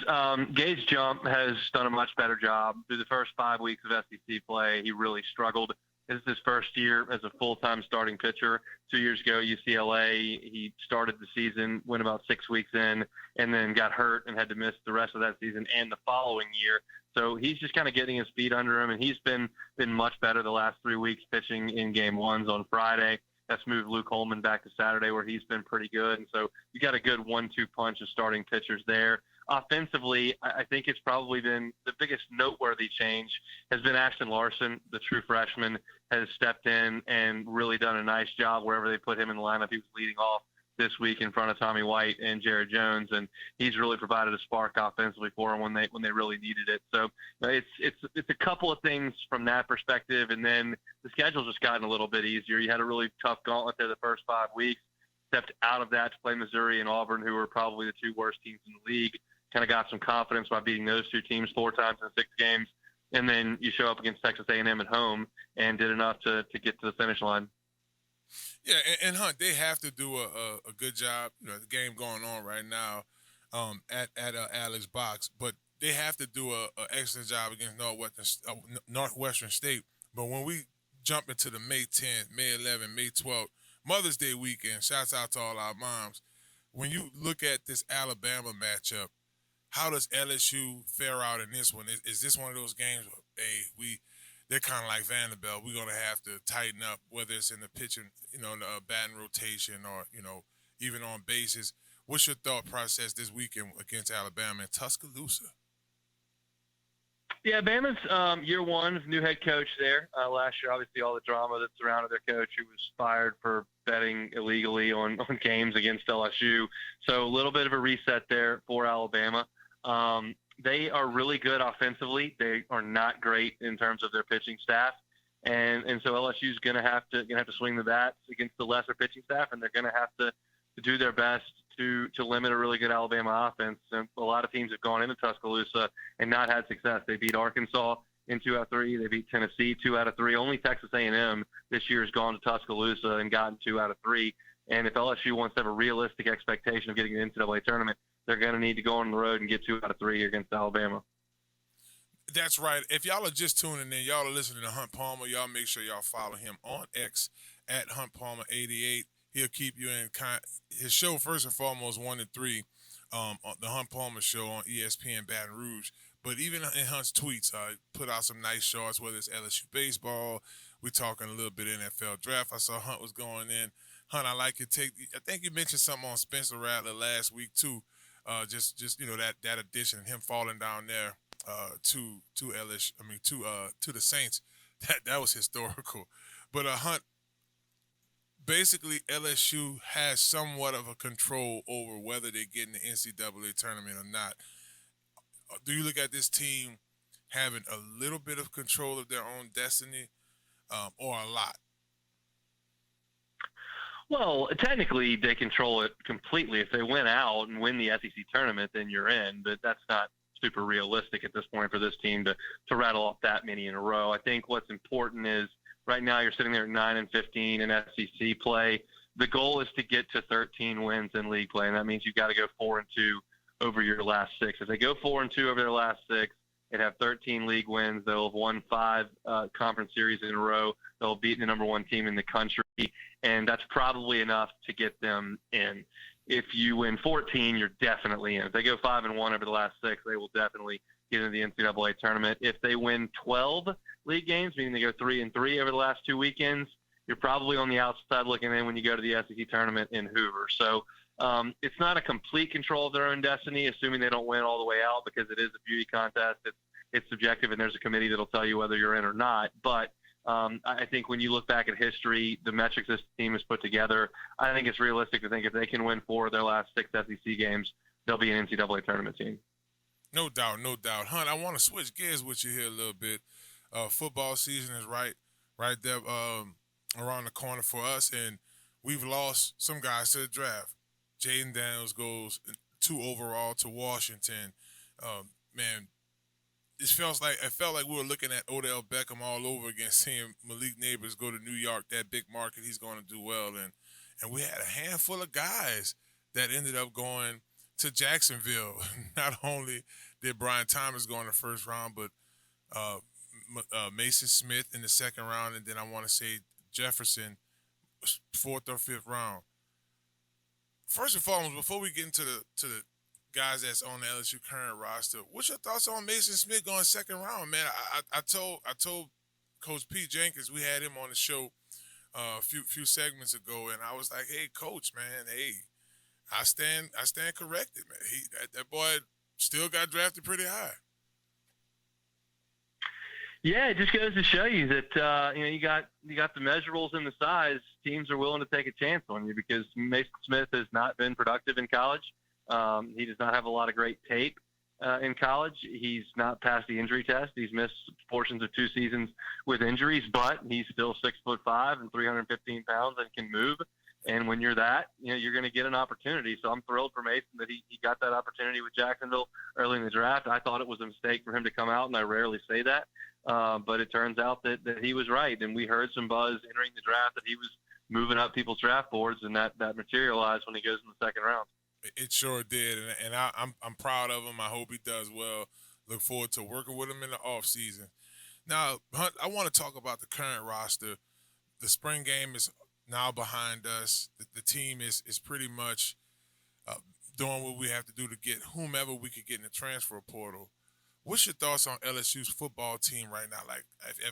Speaker 9: Gage Jump has done a much better job. Through the first 5 weeks of SEC play, he really struggled. This is his first year as a full-time starting pitcher. 2 years ago, UCLA, he started the season, went about 6 weeks in, and then got hurt and had to miss the rest of that season and the following year. So he's just kind of getting his feet under him, and he's been much better the last 3 weeks pitching in game ones on Friday. That's moved Luke Holman back to Saturday, where he's been pretty good. And so you got a good 1-2 punch of starting pitchers there. Offensively, I think it's probably been the biggest noteworthy change has been Ashton Larson, the true freshman, has stepped in and really done a nice job wherever they put him in the lineup. He was leading off this week in front of Tommy White and Jared Jones, and he's really provided a spark offensively for them when they really needed it. So it's a couple of things from that perspective, and then the schedule's just gotten a little bit easier. You had a really tough gauntlet there the first 5 weeks, stepped out of that to play Missouri and Auburn, who were probably the 2 worst teams in the league. Kind of got some confidence by beating those 2 teams 4 times in 6 games, and then you show up against Texas A&M at home and did enough to get to the finish line.
Speaker 2: Yeah, and Hunt, they have to do a good job. The game going on right now at Alex Box, but they have to do an excellent job against Northwestern State. But when we jump into the May 10th, May 11th, May 12th, Mother's Day weekend, shouts out to all our moms. When you look at this Alabama matchup, how does LSU fare out in this one? Is this one of those games where, hey, they're kind of like Vanderbilt. We're going to have to tighten up, whether it's in the pitching, the batting rotation or, even on bases. What's your thought process this weekend against Alabama in Tuscaloosa?
Speaker 9: Yeah, Bama's year one, new head coach there. Last year, obviously, all the drama that surrounded their coach, who was fired for betting illegally on games against LSU. So a little bit of a reset there for Alabama. They are really good offensively. They are not great in terms of their pitching staff. And so LSU's going to have to swing the bats against the lesser pitching staff, and they're going to have to do their best to limit a really good Alabama offense. And a lot of teams have gone into Tuscaloosa and not had success. They beat Arkansas in 2 out of 3. They beat Tennessee 2 out of 3. Only Texas A&M this year has gone to Tuscaloosa and gotten 2 out of 3. And if LSU wants to have a realistic expectation of getting an NCAA tournament, they're going to need to go on the road and get 2 out of 3 against Alabama.
Speaker 2: That's right. If y'all are just tuning in, y'all are listening to Hunt Palmer. Y'all make sure y'all follow him on X at Hunt Palmer 88. He'll keep you in his show, first and foremost, 1 to 3, the Hunt Palmer Show on ESPN Baton Rouge. But even in Hunt's tweets, put out some nice shorts, whether it's LSU baseball. We're talking a little bit NFL draft. I saw Hunt was going in. Hunt, I like your take. I think you mentioned something on Spencer Rattler last week too. Just that addition, him falling down there to LSU. I mean to the Saints. That was historical. But Hunt. Basically, LSU has somewhat of a control over whether they get in the NCAA tournament or not. Do you look at this team having a little bit of control of their own destiny or a lot?
Speaker 9: Well, technically, they control it completely. If they win out and win the SEC tournament, then you're in. But that's not super realistic at this point for this team to rattle off that many in a row. I think what's important is, right now, you're sitting there at 9-15 in SEC play. The goal is to get to 13 wins in league play, and that means you've got to go 4-2 over your last 6. If they go 4-2 over their last 6 and have 13 league wins, they'll have won 5 conference series in a row. They'll beat the number 1 team in the country, and that's probably enough to get them in. If you win 14, you're definitely in. If they go 5-1 over the last 6, they will definitely get into the NCAA tournament. If they win 12 league games, meaning they go 3-3 over the last 2 weekends, you're probably on the outside looking in when you go to the SEC tournament in Hoover. So it's not a complete control of their own destiny, assuming they don't win all the way out, because it is a beauty contest. It's subjective, and there's a committee that'll tell you whether you're in or not. But I think when you look back at history, the metrics this team has put together, I think it's realistic to think if they can win 4 of their last 6 SEC games, they'll be an NCAA tournament team.
Speaker 2: No doubt, no doubt. Hunt, I want to switch gears with you here a little bit. Football season is right there around the corner for us, and we've lost some guys to the draft. Jaden Daniels goes 2 overall to Washington. Man, it felt like we were looking at Odell Beckham all over again, seeing Malik Neighbors go to New York, that big market. He's going to do well, and we had a handful of guys that ended up going to Jacksonville. Not only did Brian Thomas go in the first round, but Mason Smith in the second round, and then I want to say Jefferson, 4th or 5th round. First and foremost, before we get into the guys that's on the LSU current roster, what's your thoughts on Mason Smith going second round, man? I told Coach Pete Jenkins, we had him on the show a few segments ago, and I was like, hey, Coach, man, hey, I stand corrected, man. That boy still got drafted pretty high.
Speaker 9: Yeah, it just goes to show you that you got the measurables and the size. Teams are willing to take a chance on you because Mason Smith has not been productive in college. He does not have a lot of great tape in college. He's not passed the injury test. He's missed portions of 2 seasons with injuries, but he's still 6'5" and 315 pounds and can move. And when you're that, you're going to get an opportunity. So I'm thrilled for Mason that he got that opportunity with Jacksonville early in the draft. I thought it was a mistake for him to come out, and I rarely say that. But it turns out that he was right. And we heard some buzz entering the draft that he was moving up people's draft boards, and that materialized when he goes in the second round.
Speaker 2: It sure did, and I'm proud of him. I hope he does well. Look forward to working with him in the offseason. Now, Hunt, I want to talk about the current roster. The spring game is now behind us. The team is pretty much doing what we have to do to get whomever we could get in the transfer portal. What's your thoughts on LSU's football team right now? Like,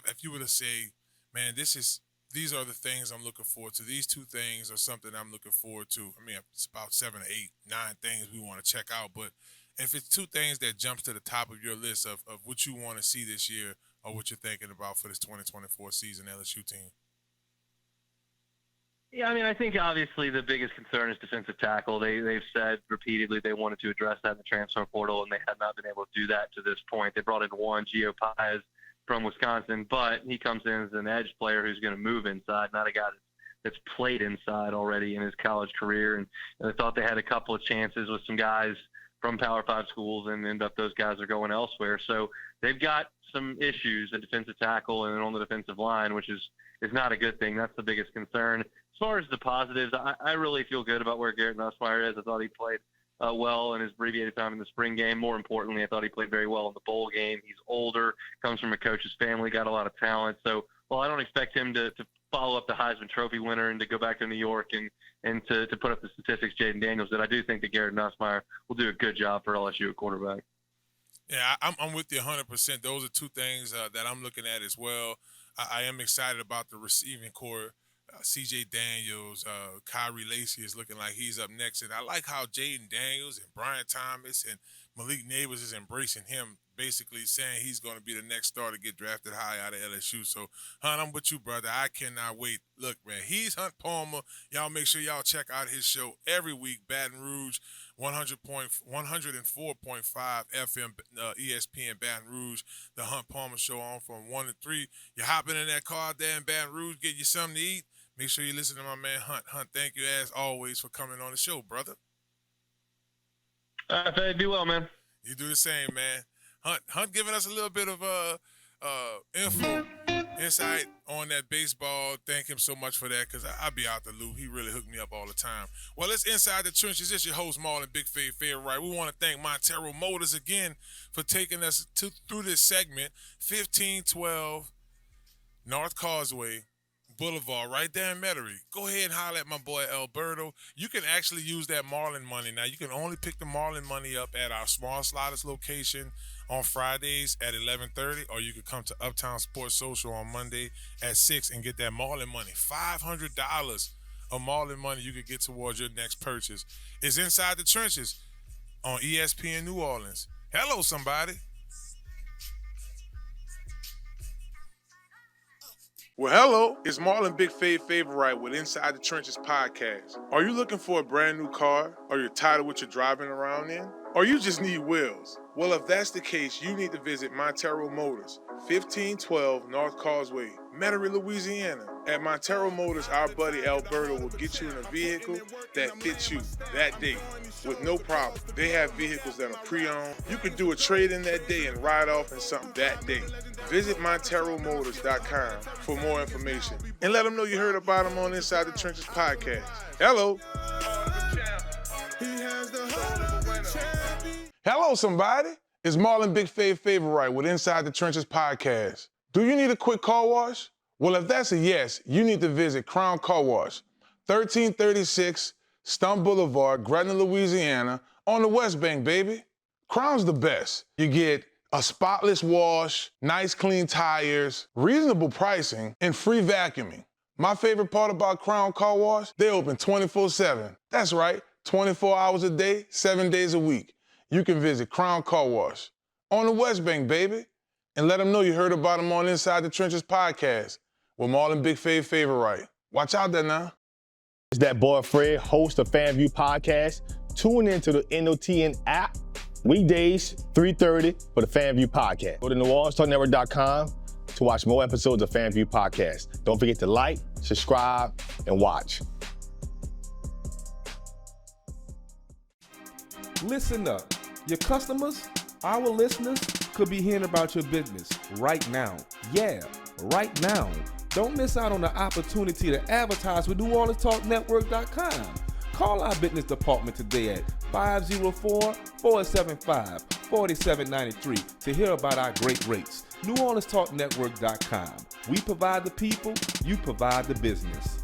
Speaker 2: if you were to say, man, this is these are the things I'm looking forward to. These two things are something I'm looking forward to. I mean, it's about 7 or 8, 9 things we want to check out. But if it's two things that jumps to the top of your list of what you want to see this year or what you're thinking about for this 2024 season LSU team.
Speaker 9: Yeah, I mean, I think obviously the biggest concern is defensive tackle. They've said repeatedly they wanted to address that in the transfer portal, and they have not been able to do that to this point. They brought in one, Gio Paez from Wisconsin, but he comes in as an edge player who's going to move inside, not a guy that's played inside already in his college career. And I thought they had a couple of chances with some guys from Power 5 schools, and end up those guys are going elsewhere. So they've got some issues at defensive tackle and on the defensive line, which is not a good thing. That's the biggest concern. As far as the positives, I really feel good about where Garrett Nussmeier is. I thought he played well in his abbreviated time in the spring game. More importantly, I thought he played very well in the bowl game. He's older, comes from a coach's family, got a lot of talent. So, I don't expect him to follow up the Heisman Trophy winner and to go back to New York and to put up the statistics Jaden Daniels did. I do think that Garrett Nussmeier will do a good job for LSU at quarterback.
Speaker 2: Yeah, I'm with you 100%. Those are two things that I'm looking at as well. I am excited about the receiving core. C.J. Daniels, Kyrie Lacey is looking like he's up next. And I like how Jaden Daniels and Brian Thomas and Malik Neighbors is embracing him, basically saying he's going to be the next star to get drafted high out of LSU. So, Hunt, I'm with you, brother. I cannot wait. Look, man, he's Hunt Palmer. Y'all make sure y'all check out his show every week, Baton Rouge, 104.5 FM, ESPN Baton Rouge, the Hunt Palmer Show on from 1 to 3. You're hopping in that car there in Baton Rouge, get you something to eat. Make sure you listen to my man Hunt. Hunt, thank you as always for coming on the show, brother.
Speaker 9: Do well, man.
Speaker 2: You do the same, man. Hunt giving us a little bit of info, insight on that baseball. Thank him so much for that, because I be out the loop. He really hooked me up all the time. Well, it's Inside the Trenches. It's your host, Marlon Big Favorite. We want to thank Montero Motors again for taking us through this segment. 1512 North Causeway Boulevard, right there in Metairie. Go ahead and holler at my boy Alberto. You can actually use that Marlin money. Now, you can only pick the Marlin money up at our Small Sliders location on Fridays at 11:30, or you could come to Uptown Sports Social on Monday at 6 and get that Marlin money. $500 of Marlin money you could get towards your next purchase. It's Inside the Trenches on ESPN New Orleans. Hello, somebody.
Speaker 3: Well, hello, it's Marlon Big Favorite with Inside the Trenches podcast. Are you looking for a brand new car, or you're tired of what you're driving around in? Or you just need wheels? Well, if that's the case, you need to visit Montero Motors, 1512 North Causeway, Metairie, Louisiana. At Montero Motors, our buddy Alberto will get you in a vehicle that fits you that day with no problem. They have vehicles that are pre-owned. You can do a trade-in that day and ride off in something that day. Visit MonteroMotors.com for more information and let them know you heard about them on Inside the Trenches podcast. Hello. Hello, somebody. It's Marlon Big Favorite with Inside the Trenches podcast. Do you need a quick car wash? Well, if that's a yes, you need to visit Crown Car Wash, 1336 Stumpf Boulevard, Gretna, Louisiana, on the West Bank, baby. Crown's the best. You get a spotless wash, nice clean tires, reasonable pricing, and free vacuuming. My favorite part about Crown Car Wash, they open 24/7. That's right, 24 hours a day, 7 days a week. You can visit Crown Car Wash on the West Bank, baby, and let them know you heard about them on Inside the Trenches podcast with Marlon Big Favorite. Watch out there now.
Speaker 7: It's that boy Fred, host of FanView Podcast. Tune into the NOTN app, weekdays, 3:30 for the FanView Podcast. Go to NewOrleansTalkNetwork.com to watch more episodes of FanView Podcast. Don't forget to like, subscribe, and watch.
Speaker 8: Listen up. Your customers, our listeners, could be hearing about your business right now. Yeah, right now. Don't miss out on the opportunity to advertise with NewOrleansTalkNetwork.com. Call our business department today at 504-475-4793 to hear about our great rates. NewOrleansTalkNetwork.com. We provide the people, you provide the business.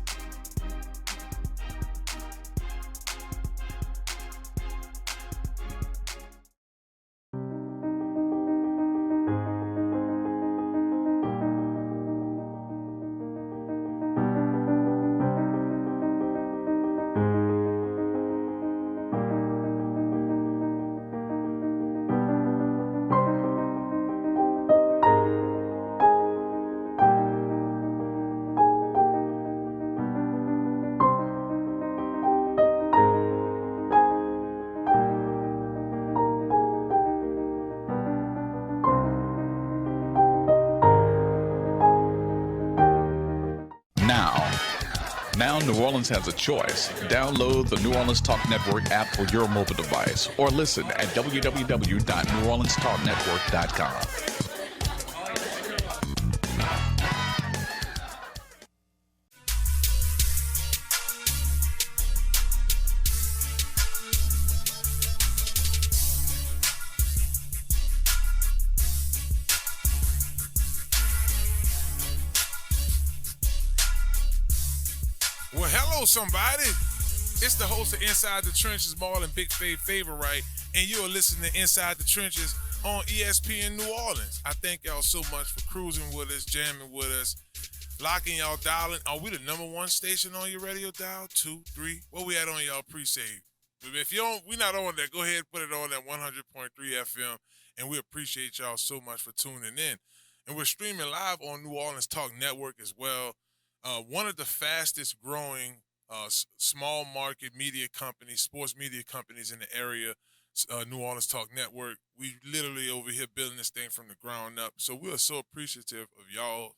Speaker 10: New Orleans has a choice. Download the New Orleans Talk Network app for your mobile device or listen at www.neworleanstalknetwork.com.
Speaker 2: Well, hello, somebody. It's the host of Inside the Trenches, Marlon Favorite, and you are listening to Inside the Trenches on ESPN New Orleans. I thank y'all so much for cruising with us, jamming with us, locking y'all dialing. Are we the number one station on your radio dial? 2, 3? What we at on y'all pre-save? If you don't, we not on there, go ahead and put it on at 100.3 FM, and we appreciate y'all so much for tuning in. And we're streaming live on New Orleans Talk Network as well. One of the fastest growing small market media companies, sports media companies in the area, New Orleans Talk Network. We literally over here building this thing from the ground up. So we are so appreciative of y'all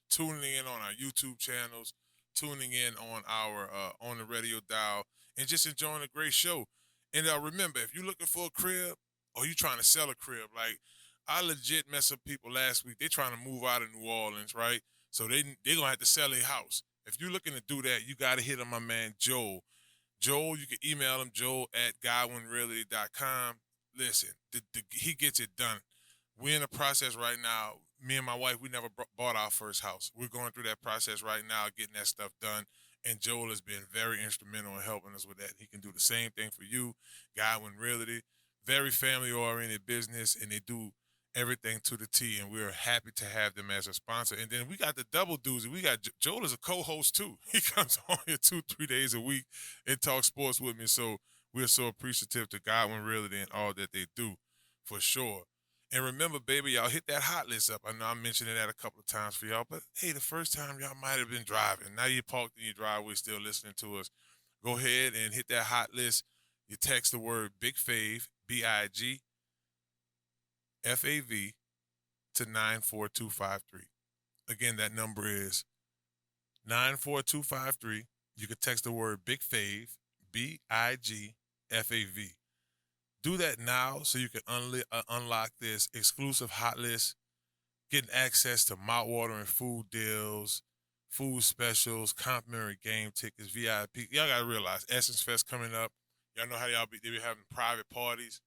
Speaker 2: tuning in on our YouTube channels, tuning in on our on the radio dial, and just enjoying a great show. And remember, if you're looking for a crib or you trying to sell a crib, like I legit messed up people last week. They trying to move out of New Orleans, right? So they're going to have to sell their house. If you're looking to do that, you got to hit on my man, Joel. Joel, you can email him, joel@godwynrealty.com. Listen, he gets it done. We're in a process right now. Me and my wife, we never bought our first house. We're going through that process right now, getting that stuff done. And Joel has been very instrumental in helping us with that. He can do the same thing for you, Godwyn Realty. Very family-oriented business, and they do everything to the T, and we're happy to have them as a sponsor. And then we got the double doozy. We got Joel is a co-host too. He comes on here 2-3 days a week and talks sports with me. So we're so appreciative to Godwyn Realty and all that they do, for sure. And remember, baby, y'all hit that hot list up. I know I'm mentioning that a couple of times for y'all, but hey, the first time y'all might have been driving. Now you parked in your driveway still listening to us. Go ahead and hit that hot list. You text the word Big Fave, BIG FAV to 94253. Again, that number is 94253. You can text the word Big Fave, BIG FAV. Do that now so you can unlock this exclusive hot list, getting access to mouthwatering food deals, food specials, complimentary game tickets, VIP. Y'all got to realize, Essence Fest coming up. Y'all know how they be having private parties.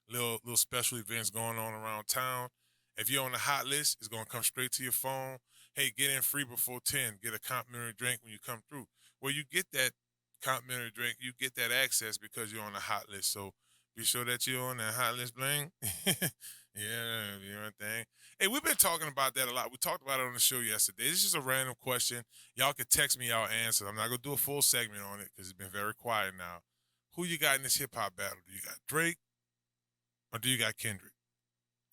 Speaker 2: Little special events going on around town. If you're on the hot list, it's going to come straight to your phone. Hey, get in free before 10. Get a complimentary drink when you come through. Well, you get that complimentary drink. You get that access because you're on the hot list. So be sure that you're on that hot list, bling. Yeah, you know what I'm saying? Hey, we've been talking about that a lot. We talked about it on the show yesterday. This is just a random question. Y'all can text me y'all answers. I'm not going to do a full segment on it because it's been very quiet now. Who you got in this hip-hop battle? Do you got Drake? Or do you got Kendrick?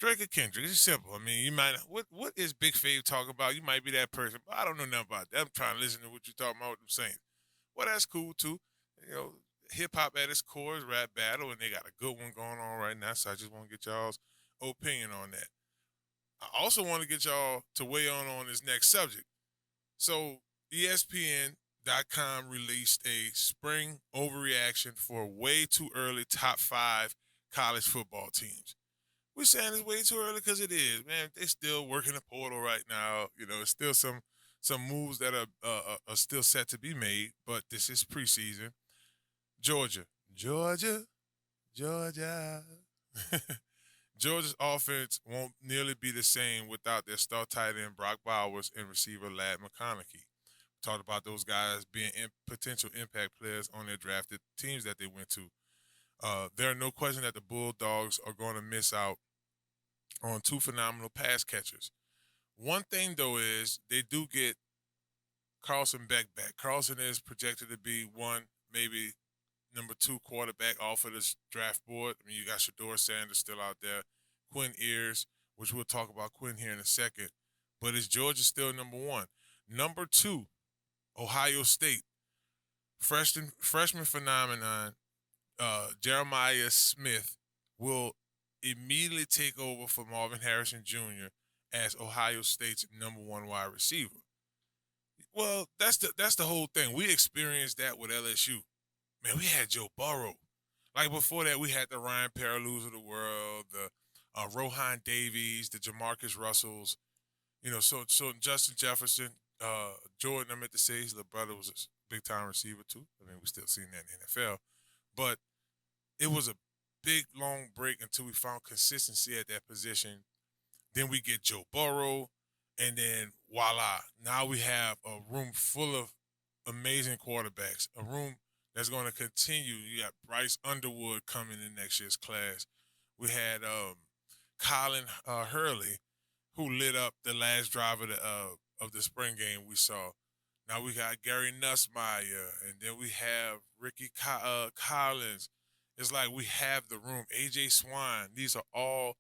Speaker 2: Drake or Kendrick? It's simple. I mean, you might, what is Big Fave talking about? You might be that person, but I don't know nothing about that. I'm trying to listen to what you're talking about, what I'm saying. Well, that's cool, too. You know, hip-hop at its core is rap battle, and they got a good one going on right now, so I just want to get y'all's opinion on that. I also want to get y'all to weigh on this next subject. So, ESPN.com released a spring overreaction for way too early top 5 college football teams. We're saying it's way too early because it is, man. They're still working the portal right now. You know, it's still some moves that are still set to be made, but this is preseason. Georgia. Georgia's offense won't nearly be the same without their star tight end Brock Bowers and receiver Ladd McConkey. Talked about those guys being potential impact players on their drafted teams that they went to. There are no question that the Bulldogs are going to miss out on 2 phenomenal pass catchers. One thing, though, is they do get Carlson Beck back. Carlson is projected to be one, maybe number 2 quarterback off of this draft board. I mean, you got Shedeur Sanders still out there. Quinn Ears, which we'll talk about Quinn here in a second. But is Georgia still number 1? Number 2, Ohio State. Freshman phenomenon. Jeremiah Smith will immediately take over for Marvin Harrison Jr. as Ohio State's number 1 wide receiver. Well, that's the whole thing. We experienced that with LSU. Man, we had Joe Burrow. Like before that, we had the Ryan Perrilloux of the world, the Rohan Davies, the Jamarcus Russells. So Justin Jefferson, Jordan, I meant to say his little brother was a big time receiver too. I mean, we still seeing that in the NFL, but it was a big long break until we found consistency at that position. Then we get Joe Burrow, and then voila, now we have a room full of amazing quarterbacks, a room that's going to continue. You got Bryce Underwood coming in next year's class. We had Colin Hurley, who lit up the last drive of the spring game we saw. Now we got Gary Nussmeier, and then we have Ricky Collins. It's like we have the room. A.J. Swan. These are all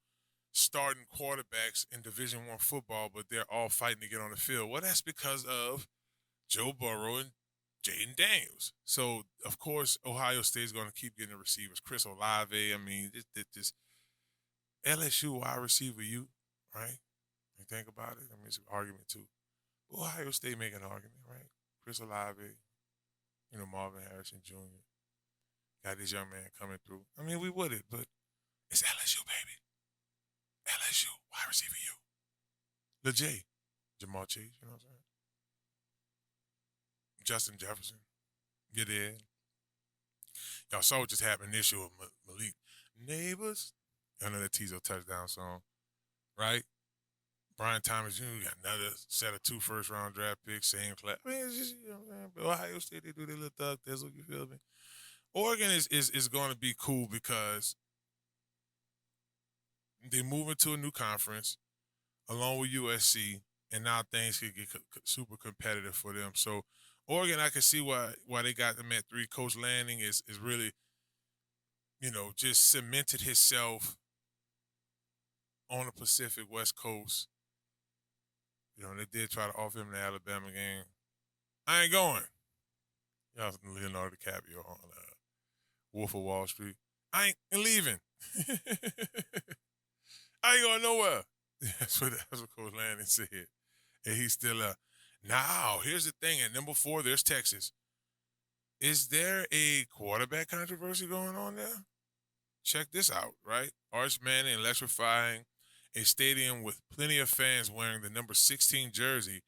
Speaker 2: starting quarterbacks in Division I football, but they're all fighting to get on the field. Well, that's because of Joe Burrow and Jaden Daniels. So, of course, Ohio State's going to keep getting the receivers. Chris Olave, I mean, this LSU wide receiver, right? You think about it, I mean, it's an argument too. But Ohio State make an argument, right? Chris Olave, Marvin Harrison Jr. Got this young man coming through. I mean, we would it, but it's LSU, baby. LSU, wide receiver you. LeJ, Jamal Chase, you know what I'm saying? Justin Jefferson, get in. Y'all saw what just happened this year with Malik Neighbors. I know that Tizo touchdown song, right? Brian Thomas Jr. got another set of 2 first-round draft picks, same class. I mean, it's just, you know what I'm saying? But Ohio State, they do their little thug thizzle, you feel me? Oregon is going to be cool because they move into a new conference along with USC, and now things could get super competitive for them. So Oregon, I can see why they got them at 3. Coach Lanning is really, just cemented himself on the Pacific West Coast. They did try to offer him the Alabama game. I ain't going. Y'all Leonardo DiCaprio on Wolf of Wall Street. I ain't leaving. I ain't going nowhere. That's what Coach Lanning said. And he's still Now, here's the thing. At number 4, there's Texas. Is there a quarterback controversy going on there? Check this out, right? Arch Manning electrifying a stadium with plenty of fans wearing the number 16 jersey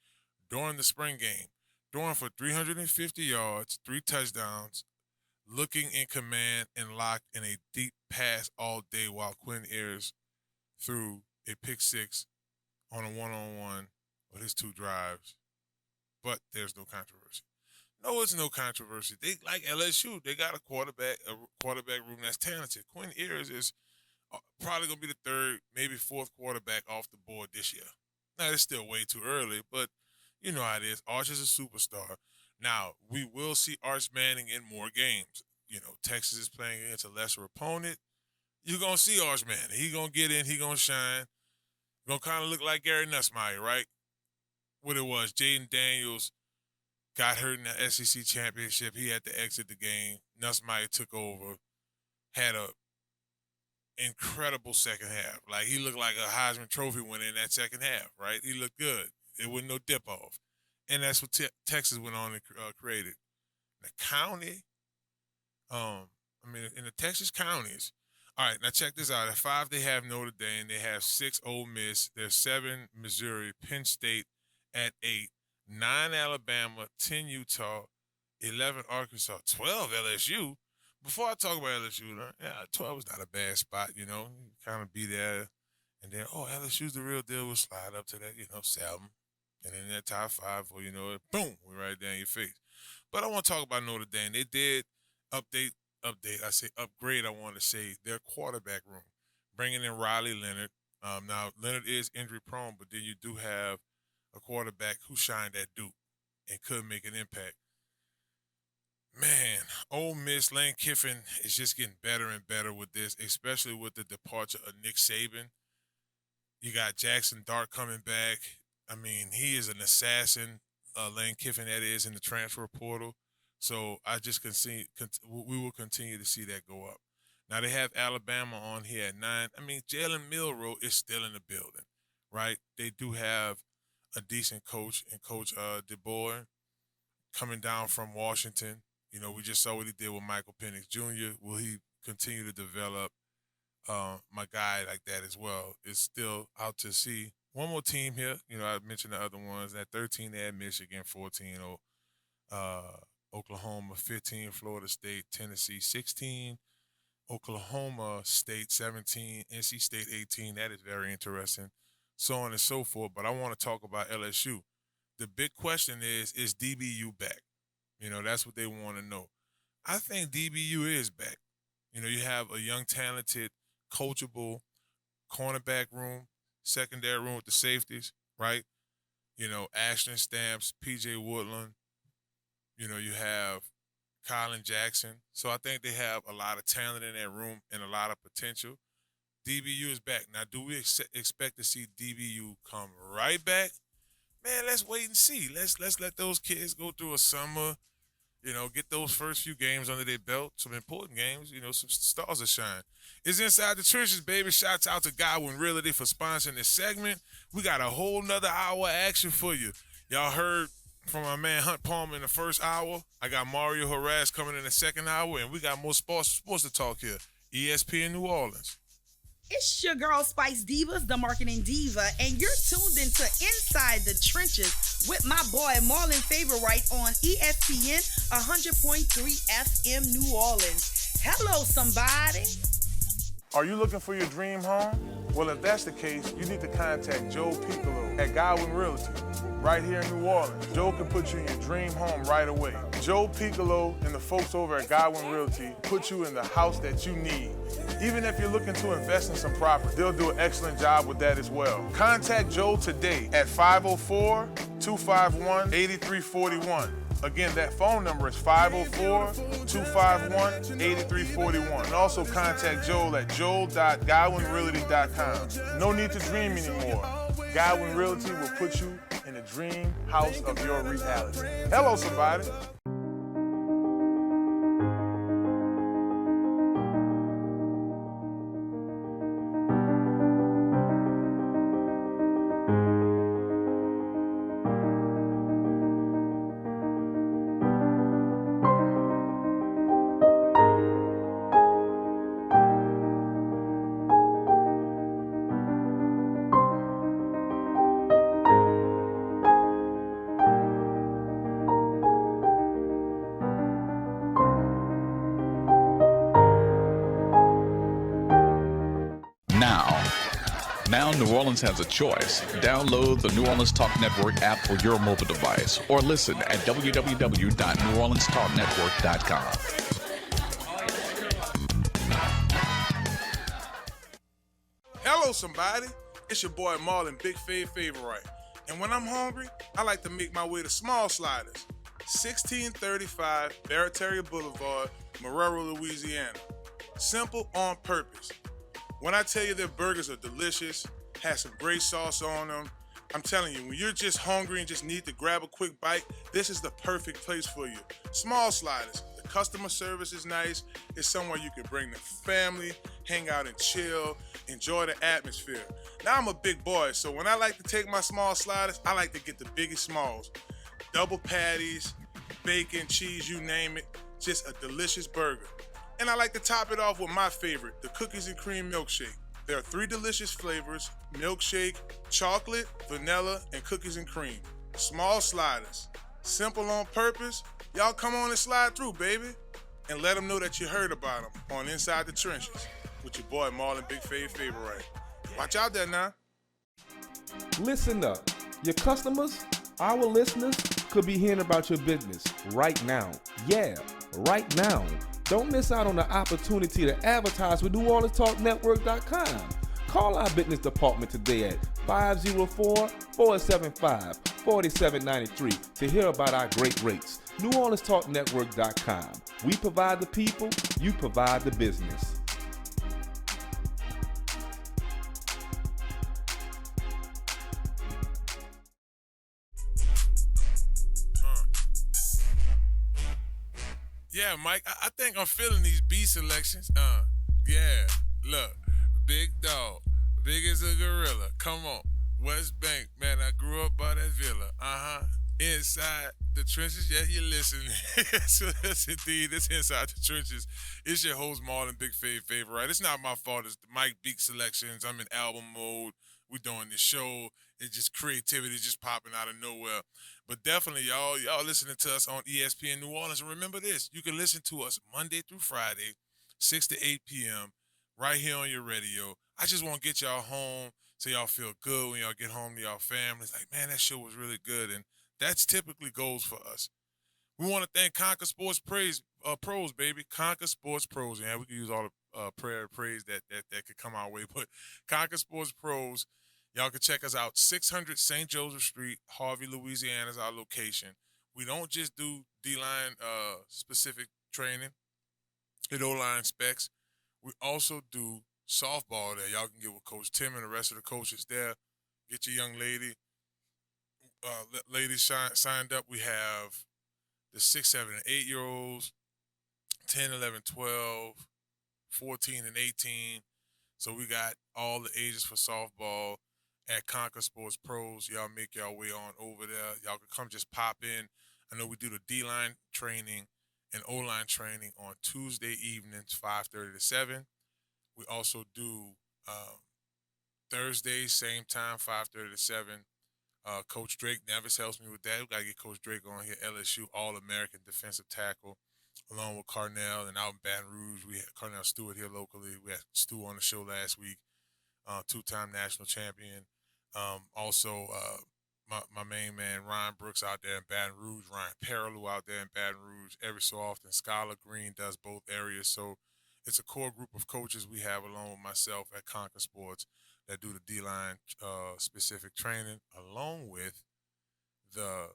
Speaker 2: during the spring game. Throwing for 350 yards, 3 touchdowns, looking in command and locked in a deep pass all day while Quinn Ayers threw a pick 6 on a one-on-one with his 2 drives. But there's no controversy. No, it's no controversy. They like LSU. They got a quarterback room that's talented. Quinn Ayers is probably going to be the 3rd, maybe 4th quarterback off the board this year. Now, it's still way too early, but you know how it is. Arch is a superstar. Now, we will see Arch Manning in more games. Texas is playing against a lesser opponent. You're going to see Arch Manning. He's going to get in. He's going to shine. Going to kind of look like Gary Nussmeier, right? What it was, Jaden Daniels got hurt in the SEC championship. He had to exit the game. Nussmeier took over, had a incredible second half. Like, he looked like a Heisman Trophy winner in that second half, right? He looked good. It wasn't no dip-off. And that's what Texas went on and created. The county, in the Texas counties. All right, now check this out. At 5, they have Notre Dame. They have 6, Ole Miss. There's 7, Missouri. Penn State at 8. 9, Alabama. 10, Utah. 11, Arkansas. 12, LSU. Before I talk about LSU, 12 is not a bad spot, You kind of be there. And then, LSU's the real deal. We'll slide up to that, 7. And then that top 5, or, boom, we're right there in your face. But I want to talk about Notre Dame. They did upgrade, I want to say, their quarterback room, bringing in Riley Leonard. Now, Leonard is injury prone, but then you do have a quarterback who shined at Duke and could make an impact. Man, Ole Miss, Lane Kiffin is just getting better and better with this, especially with the departure of Nick Saban. You got Jackson Dart coming back. I mean, he is an assassin, Lane Kiffin, that is, in the transfer portal. So I just we will continue to see that go up. Now, they have Alabama on here at 9. I mean, Jalen Milroe is still in the building, right? They do have a decent coach in Coach DeBoer. coming down from Washington. You know, we just saw what he did with Michael Penix Jr. Will he continue to develop my guy like that as well? It's still out to see. One more team here. You know, I mentioned the other ones. At 13, they had Michigan, 14, Oklahoma, 15, Florida State, Tennessee, 16, Oklahoma State, 17, NC State, 18. That is very interesting, so on and so forth. But I want to talk about LSU. The big question is DBU back? You know, that's what they want to know. I think DBU is back. You know, you have a young, talented, coachable cornerback room, secondary room with the safeties, right? You know, Ashton Stamps, P.J. Woodland. You know, you have Colin Jackson. So I think they have a lot of talent in that room and a lot of potential. DBU is back. Now, do we expect to see DBU come right back? Man, let's wait and see. Let's let those kids go through a summer, you know, get those first few games under their belt, some important games, you know, some stars to shine. It's Inside the Trenches, baby. Shouts out to Godwyn Realty for sponsoring this segment. We got a whole nother hour of action for you. Y'all heard from my man Hunt Palmer in the first hour. I got Mario Jerez coming in the second hour, and we got more sports to talk here. ESPN New Orleans.
Speaker 11: It's your girl Spice Divas, the marketing diva, and you're tuned into Inside the Trenches with my boy Marlon Favorite on ESPN 100.3 FM New Orleans. Hello, somebody.
Speaker 3: Are you looking for your dream home? Well, if that's the case, you need to contact Joe Picolo at Godwyn Realty, right here in New Orleans. Joe can put you in your dream home right away. Joe Picolo and the folks over at Godwyn Realty put you in the house that you need. Even if you're looking to invest in some property, they'll do an excellent job with that as well. Contact Joe today at 504-251-8341. Again, that phone number is 504-251-8341. And also contact Joel at joel.godwynrealty.com. No need to dream anymore. Godwyn Realty will put you in the dream house of your reality. Hello, somebody.
Speaker 10: Now New Orleans has a choice. Download the New Orleans Talk Network app for your mobile device or listen at www.neworleanstalknetwork.com.
Speaker 2: Hello, somebody. It's your boy Marlon Favorite. And when I'm hungry, I like to make my way to Small Sliders, 1635 Barataria Boulevard, Marrero, Louisiana. Simple on purpose. When I tell you their burgers are delicious, have some great sauce on them, I'm telling you, when you're just hungry and just need to grab a quick bite, this is the perfect place for you. Small Sliders. The customer service is nice. It's somewhere you can bring the family, hang out and chill, enjoy the atmosphere. Now I'm a big boy, so when I like to take my Small Sliders, I like to get the biggest smalls. Double patties, bacon, cheese, you name it. Just a delicious burger. And I like to top it off with my favorite, the cookies and cream milkshake. There are 3 delicious flavors: milkshake, chocolate, vanilla, and cookies and cream. Small Sliders. Simple on purpose. Y'all come on and slide through, baby. And let them know that you heard about them on Inside the Trenches with your boy Marlon Favorite. Watch out there now.
Speaker 8: Listen up. Your customers, our listeners, could be hearing about your business right now. Yeah, right now. Don't miss out on the opportunity to advertise with NewOrleansTalkNetwork.com. Call our business department today at 504-475-4793 to hear about our great rates. NewOrleansTalkNetwork.com. We provide the people, you provide the business.
Speaker 2: Yeah, Mike, I think I'm feeling these B selections. Yeah, look, big dog, big as a gorilla. Come on, West Bank, man, I grew up by that villa. Inside the Trenches. Yeah, you're listening. So that's indeed. It's Inside the Trenches. It's your host, Marlon Big Favorite. It's not my fault. It's the Mike Beak selections. I'm in album mode. We're doing this show. It's just creativity just popping out of nowhere. But definitely, y'all listening to us on ESPN New Orleans. And remember this, you can listen to us Monday through Friday, 6 to 8 p.m., right here on your radio. I just want to get y'all home so y'all feel good when y'all get home to y'all families. Like, man, that show was really good. And that's typically goes for us. We want to thank Conquer Sports Pros, baby. Conquer Sports Pros. Yeah, we can use all the praise that could come our way. But Conquer Sports Pros, y'all can check us out. 600 St. Joseph Street, Harvey, Louisiana is our location. We don't just do D-line specific training, hit O-line specs. We also do softball there. Y'all can get with Coach Tim and the rest of the coaches there. Get your young ladies signed up. We have the 6, 7, and 8-year-olds, 10, 11, 12, 14, and 18. So we got all the ages for softball at Conquer Sports Pros. Y'all make y'all way on over there. Y'all can come just pop in. I know we do the D-line training and O-line training on Tuesday evenings, 5:30 to 7. We also do Thursdays, same time, 5:30 to 7. Coach Drake Nevis helps me with that. We got to get Coach Drake on here, LSU All-American defensive tackle, along with Carnell. And out in Baton Rouge, we had Carnell Stewart here locally. We had Stu on the show last week, two-time national champion. Also, my main man, Ryan Brooks, out there in Baton Rouge. Ryan Perilou out there in Baton Rouge. Every so often, Skylar Green does both areas. So it's a core group of coaches we have along with myself at Conquer Sports that do the D-line specific training along with the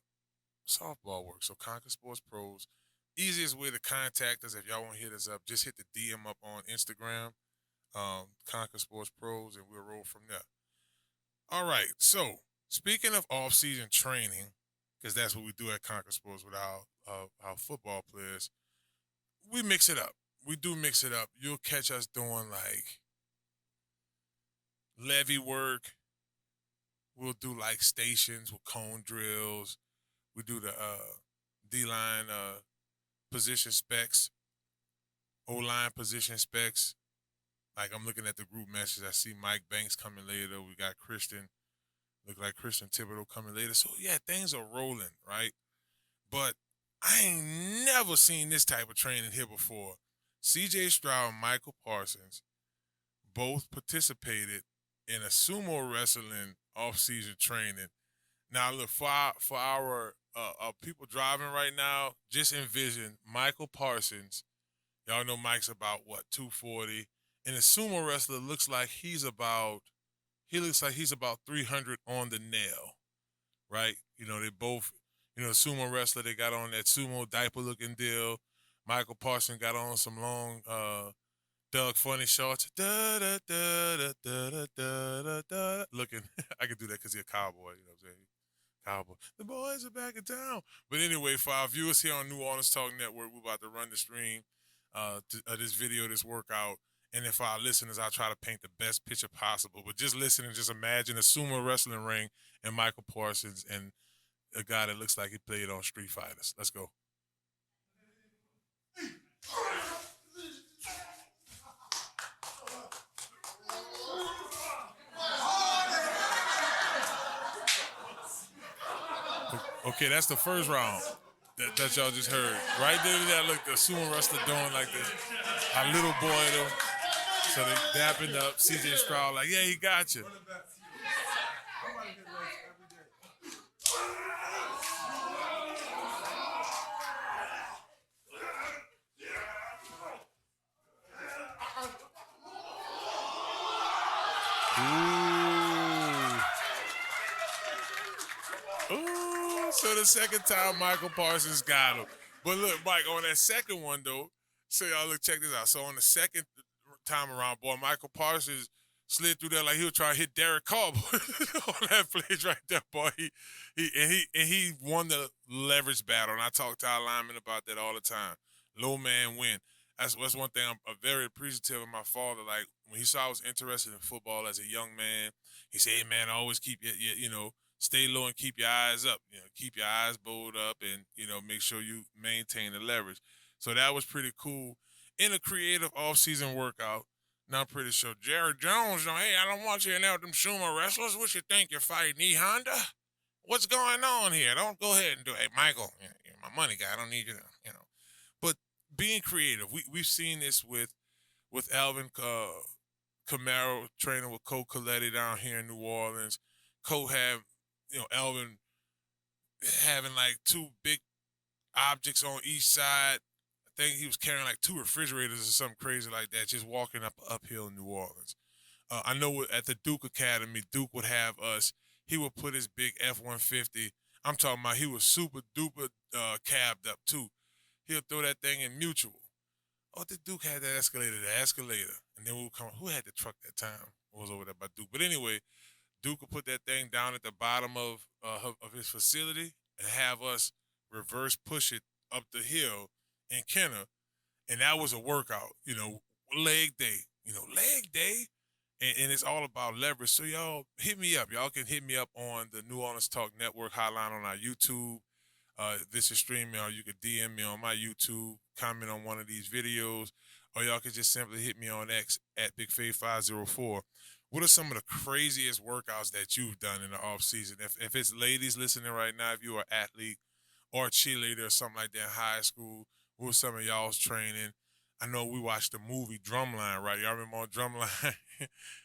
Speaker 2: softball work. So Conquer Sports Pros, easiest way to contact us if y'all want to hit us up, just hit the DM up on Instagram, Conquer Sports Pros, and we'll roll from there. All right, so speaking of off-season training, because that's what we do at Conquer Sports with our football players, we mix it up. We do mix it up. You'll catch us doing like levy work. We'll do like stations with cone drills. We do the D-line position specs, O-line position specs. Like I'm looking at the group message. I see Mike Banks coming later. We got Christian, look like Christian Thibodeau coming later. So yeah, things are rolling, right? But I ain't never seen this type of training here before. C.J. Stroud and Michael Parsons both participated in a sumo wrestling off-season training. Now, look, for our people driving right now, just envision Michael Parsons. Y'all know Mike's about, 240? And the sumo wrestler looks like he's about 300 on the nail, right? You know, they both, the sumo wrestler, they got on that sumo diaper-looking deal. Michael Parsons got on some long Doug Funny shorts. Da, da, da, da, da, da, da, da. Looking, I can do that because he's a cowboy, you know what I'm saying? Cowboy. The boys are back in town. But anyway, for our viewers here on New Orleans Talk Network, we're about to run the stream this video, this workout. And then for our listeners, I'll try to paint the best picture possible. But just listen and just imagine a sumo wrestling ring and Michael Parsons and a guy that looks like he played on Street Fighters. Let's go. Okay, that's the first round that y'all just heard. Right there, that look, the sumo wrestler doing like this. A little boy, though. So they dapping up. C.J. Stroud like, yeah, he got you. Ooh, so the second time Michael Parsons got him. But look, Mike, on that second one, though, so y'all look, check this out. So on the second time around, boy, Michael Parsons slid through there like he was trying to hit Derek Carr on that play right there, boy. He won the leverage battle, and I talk to our linemen about that all the time. Low man win. That's one thing I'm very appreciative of my father. Like, when he saw I was interested in football as a young man, he said, hey, man, I always keep, stay low and keep your eyes up. Keep your eyes bowed up and, make sure you maintain the leverage. So that was pretty cool. In a creative off-season workout, now I'm pretty sure Jared Jones, hey, I don't want you in there with them sumo wrestlers. What you think? You're fighting E Honda? What's going on here? Don't go ahead and do it. Hey, Michael, you're my money guy. I don't need you to, But being creative, we've seen this with Alvin Camaro training with Cole Coletti down here in New Orleans. Cole have, Alvin having like two big objects on each side. I think he was carrying like 2 refrigerators or something crazy like that, just walking uphill in New Orleans. I know at the Duke Academy, Duke would have us. He would put his big F-150. I'm talking about he was super duper cabbed up too. He'll throw that thing in Mutual. Oh, the Duke had that escalator, and then we would come. Who had the truck that time? It was over there by Duke. But anyway, Duke would put that thing down at the bottom of his facility and have us reverse push it up the hill in Kenner, and that was a workout. Leg day. Leg day. And it's all about leverage. So y'all hit me up. Y'all can hit me up on the New Orleans Talk Network hotline on our YouTube. This is streaming, or you can DM me on my YouTube, comment on one of these videos, or y'all can just simply hit me on X at BigFave504. What are some of the craziest workouts that you've done in the off season? If it's ladies listening right now, if you're an athlete or a cheerleader or something like that in high school, what was some of y'all's training? I know we watched the movie Drumline, right? Y'all remember on Drumline?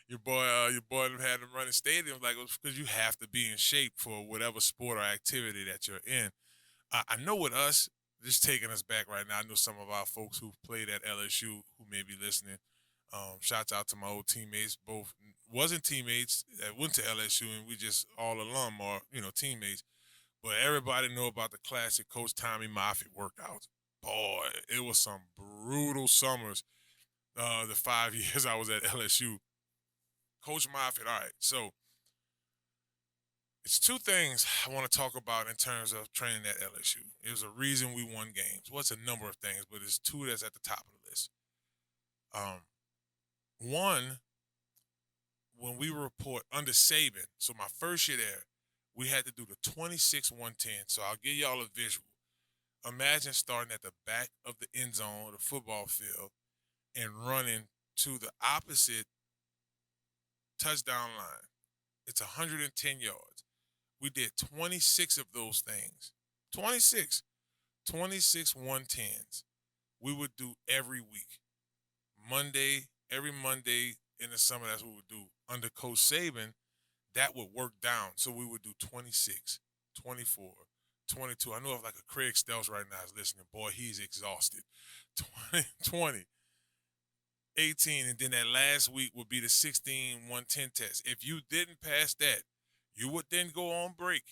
Speaker 2: your boy them had them running stadiums like it was because you have to be in shape for whatever sport or activity that you're in. I know with us, just taking us back right now, I know some of our folks who played at LSU who may be listening. Shouts out to my old teammates, both wasn't teammates that went to LSU and we just all alum or, teammates. But everybody know about the classic Coach Tommy Moffitt workouts. Boy, it was some brutal summers the 5 years I was at LSU. Coach Moffitt, all right, so it's 2 things I want to talk about in terms of training at LSU. It was a reason we won games. Well, it's a number of things, but it's 2 that's at the top of the list. One, when we report under Saban, so my first year there, we had to do the 26-110. So I'll give y'all a visual. Imagine starting at the back of the end zone of the football field and running to the opposite touchdown line. It's 110 yards. We did 26 of those things. 26 110s. We would do every week. Every Monday in the summer, that's what we would do. Under Coach Saban, that would work down. So we would do 26, 24, 22. I know if like a Craig Stelz right now is listening. Boy, he's exhausted. 20, 18, and then that last week would be the 16 110 test. If you didn't pass that, you would then go on break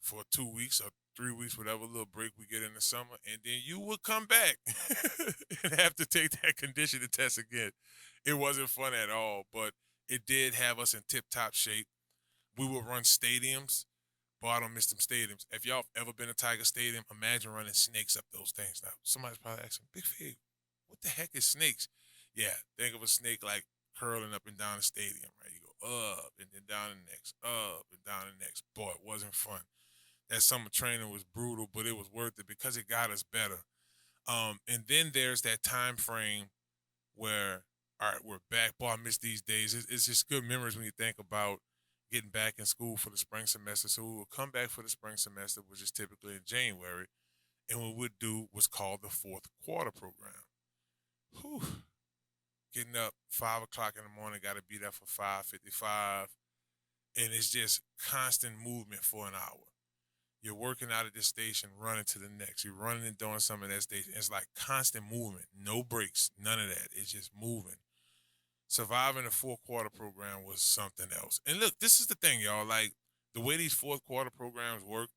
Speaker 2: for 2 weeks or 3 weeks, whatever little break we get in the summer, and then you would come back and have to take that conditioning test again. It wasn't fun at all, but it did have us in tip-top shape. We would run stadiums. Boy, I don't miss them stadiums. If y'all ever been to Tiger Stadium, imagine running snakes up those things. Now, somebody's probably asking, Big Fave, what the heck is snakes? Yeah, think of a snake like curling up and down the stadium, right? You go up and then down the next, up and down the next. Boy, it wasn't fun. That summer training was brutal, but it was worth it because it got us better. And then there's that time frame where, all right, we're back. Boy, I miss these days. It's just good memories when you think about getting back in school for the spring semester. So we would come back for the spring semester, which is typically in January, and what we would do was called the 4th quarter program. Whew. Getting up 5 o'clock in the morning, got to be there for 5:55, and it's just constant movement for an hour. You're working out at this station, running to the next. You're running and doing something at that station. It's like constant movement, no breaks, none of that. It's just moving. Surviving the 4th quarter program was something else. And look, this is the thing, y'all. Like, the way these 4th quarter programs work,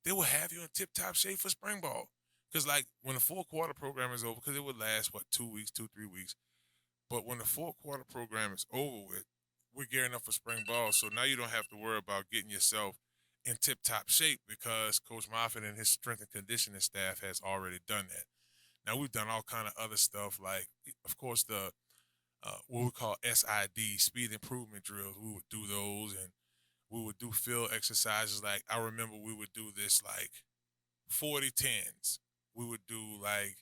Speaker 2: they will have you in tip-top shape for spring ball. Because, like, when the 4th quarter program is over, because it would last, 2 weeks, 2-3 weeks. But when the 4th quarter program is over with, we're gearing up for spring ball. So now you don't have to worry about getting yourself in tip-top shape because Coach Moffitt and his strength and conditioning staff has already done that. Now, we've done all kind of other stuff like, of course, the what we call SID, speed improvement drills. We would do those, and we would do field exercises. Like, I remember we would do this, like, 40-10s. We would do, like,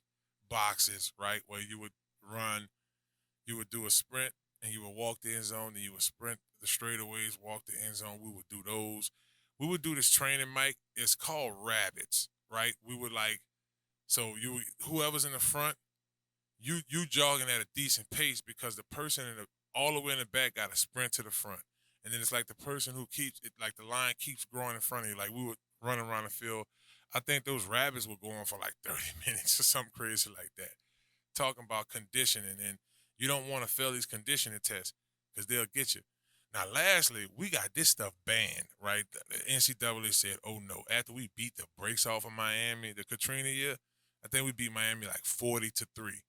Speaker 2: boxes, right, where you would run, you would do a sprint, and you would walk the end zone, then you would sprint the straightaways, walk the end zone. We would do those. We would do this training, Mike. It's called rabbits, right? We would, like, so whoever's in the front, you jogging at a decent pace because the person all the way in the back got to sprint to the front. And then it's like the person who keeps it, like the line keeps growing in front of you. Like, we would run around the field. I think those rabbits would go on for like 30 minutes or something crazy like that. Talking about conditioning, and you don't want to fail these conditioning tests because they'll get you. Now, lastly, we got this stuff banned, right? The NCAA said, oh no, after we beat the brakes off of Miami, the Katrina year, I think we beat Miami like 40-3,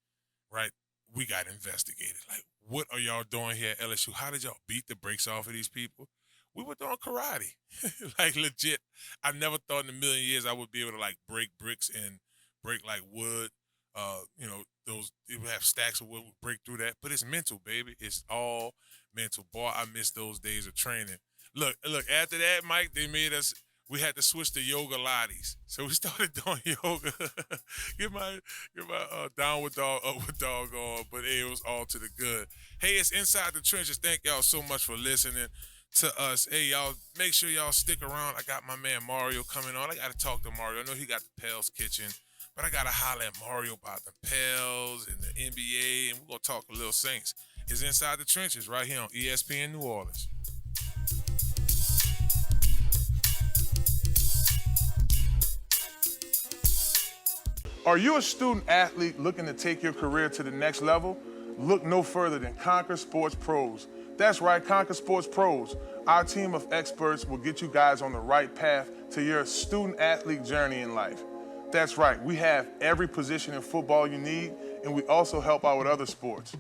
Speaker 2: right? We got investigated. Like, what are y'all doing here at LSU? How did y'all beat the brakes off of these people? We were doing karate. Like, legit. I never thought in a million years I would be able to, like, break bricks and break, like, wood. Those, it would have stacks of wood, would break through that. But it's mental, baby. It's all mental. Boy, I miss those days of training. Look, after that, Mike, we had to switch to yoga Lattes. So we started doing yoga. get my downward dog, upward dog on. But hey, it was all to the good. Hey, it's Inside the Trenches. Thank y'all so much for listening to us. Hey, y'all, make sure y'all stick around. I got my man Mario coming on. I got to talk to Mario. I know he got the Pels kitchen, but I got to holler at Mario about the Pels and the NBA, and we're going to talk a little Saints. It's Inside the Trenches right here on ESPN New Orleans.
Speaker 3: Are you a student athlete looking to take your career to the next level? Look no further than Conquer Sports Pros. That's right, Conquer Sports Pros. Our team of experts will get you guys on the right path to your student athlete journey in life. That's right, we have every position in football you need, and we also help out with other sports.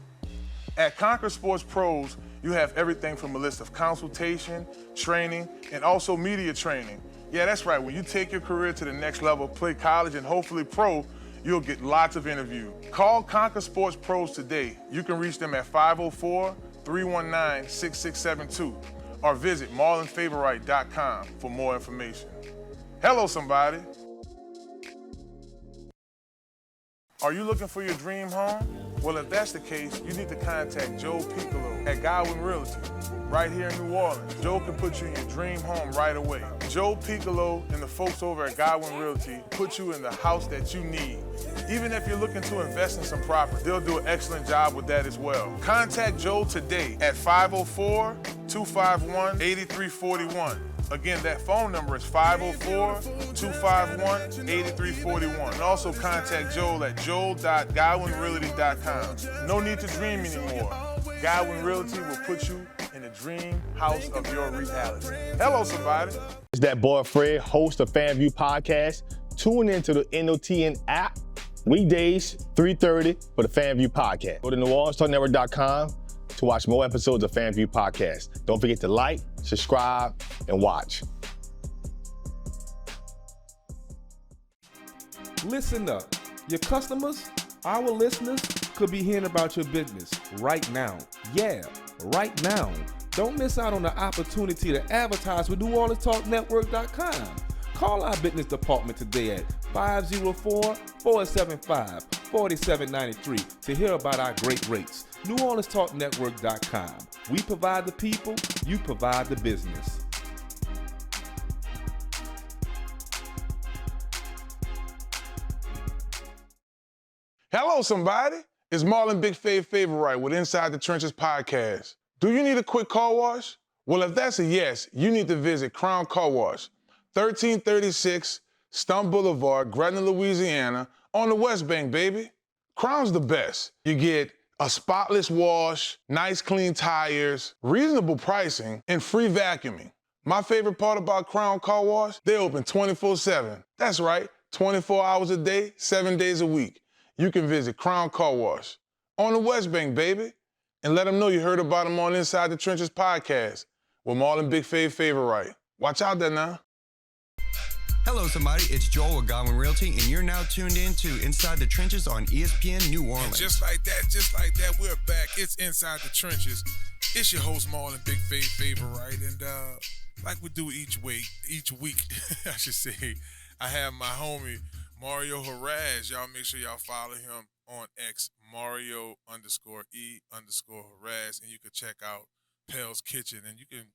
Speaker 3: At Conquer Sports Pros, you have everything from a list of consultation, training, and also media training. Yeah, that's right, when you take your career to the next level, play college and hopefully pro, you'll get lots of interviews. Call Conquer Sports Pros today. You can reach them at 504-319-6672 or visit marlonfavorite.com for more information. Hello, somebody. Are you looking for your dream home? Well, if that's the case, you need to contact Joe Picolo at Godwyn Realty, right here in New Orleans. Joe can put you in your dream home right away. Joe Picolo and the folks over at Godwyn Realty put you in the house that you need. Even if you're looking to invest in some property, they'll do an excellent job with that as well. Contact Joe today at 504-251-8341. Again, that phone number is 504-251-8341. And also contact Joel at joel.godwynrealty.com. No need to dream anymore. Godwyn Realty will put you in the dream house of your reality. Hello, somebody.
Speaker 7: It's that boy Fred, host of FanView Podcast. Tune into the NOTN app, weekdays, 3:30 for the FanView Podcast. Go to NewOrleansTalkNetwork.com to watch more episodes of FanView Podcast. Don't forget to like, subscribe, and watch.
Speaker 8: Listen up. Your customers, our listeners, could be hearing about your business right now. Yeah, right now. Don't miss out on the opportunity to advertise with NewOrleansTalkNetwork.com. Call our business department today at 504-475-4793 to hear about our great rates. NewOrleansTalkNetwork.com. We provide the people, you provide the business.
Speaker 3: Hello, somebody. It's Marlon Favorite with Inside the Trenches Podcast. Do you need a quick car wash? Well, if that's a yes, you need to visit Crown Car Wash, 1336 Stumpf Boulevard, Gretna, Louisiana, on the West Bank, baby. Crown's the best. You get a spotless wash, nice clean tires, reasonable pricing, and free vacuuming. My favorite part about Crown Car Wash, they open 24/7. That's right, 24 hours a day, 7 days a week. You can visit Crown Car Wash on the West Bank, baby, and let them know you heard about them on Inside the Trenches Podcast with Marlon Favorite. Watch out there now.
Speaker 5: Hello, somebody. It's Joel with Godwyn Realty, and you're now tuned in to Inside the Trenches on ESPN New Orleans.
Speaker 2: And just like that, we're back. It's Inside the Trenches. It's your host, Marlon Favorite, and like we do each week, I should say, I have my homie Mario Jerez. Y'all make sure y'all follow him on X, Mario_E_Jerez, and you can check out Pels Kitchen. And you can,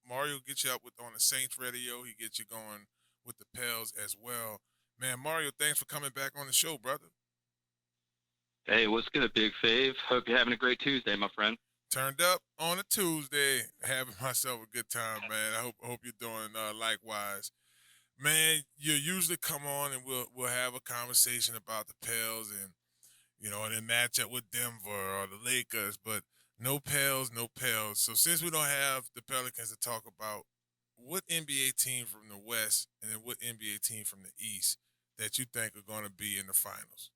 Speaker 2: Mario get you up on the Saints radio. He gets you going with the Pels as well. Man, Mario, thanks for coming back on the show, brother.
Speaker 12: Hey, what's good, Big Fave? Hope you're having a great Tuesday, my friend.
Speaker 2: Turned up on a Tuesday, having myself a good time, man. I hope you're doing likewise. Man, you usually come on and we'll have a conversation about the Pels and and then match up with Denver or the Lakers, but no Pels. So since we don't have the Pelicans to talk about, what NBA team from the West and then what NBA team from the East that you think are going to be in the finals?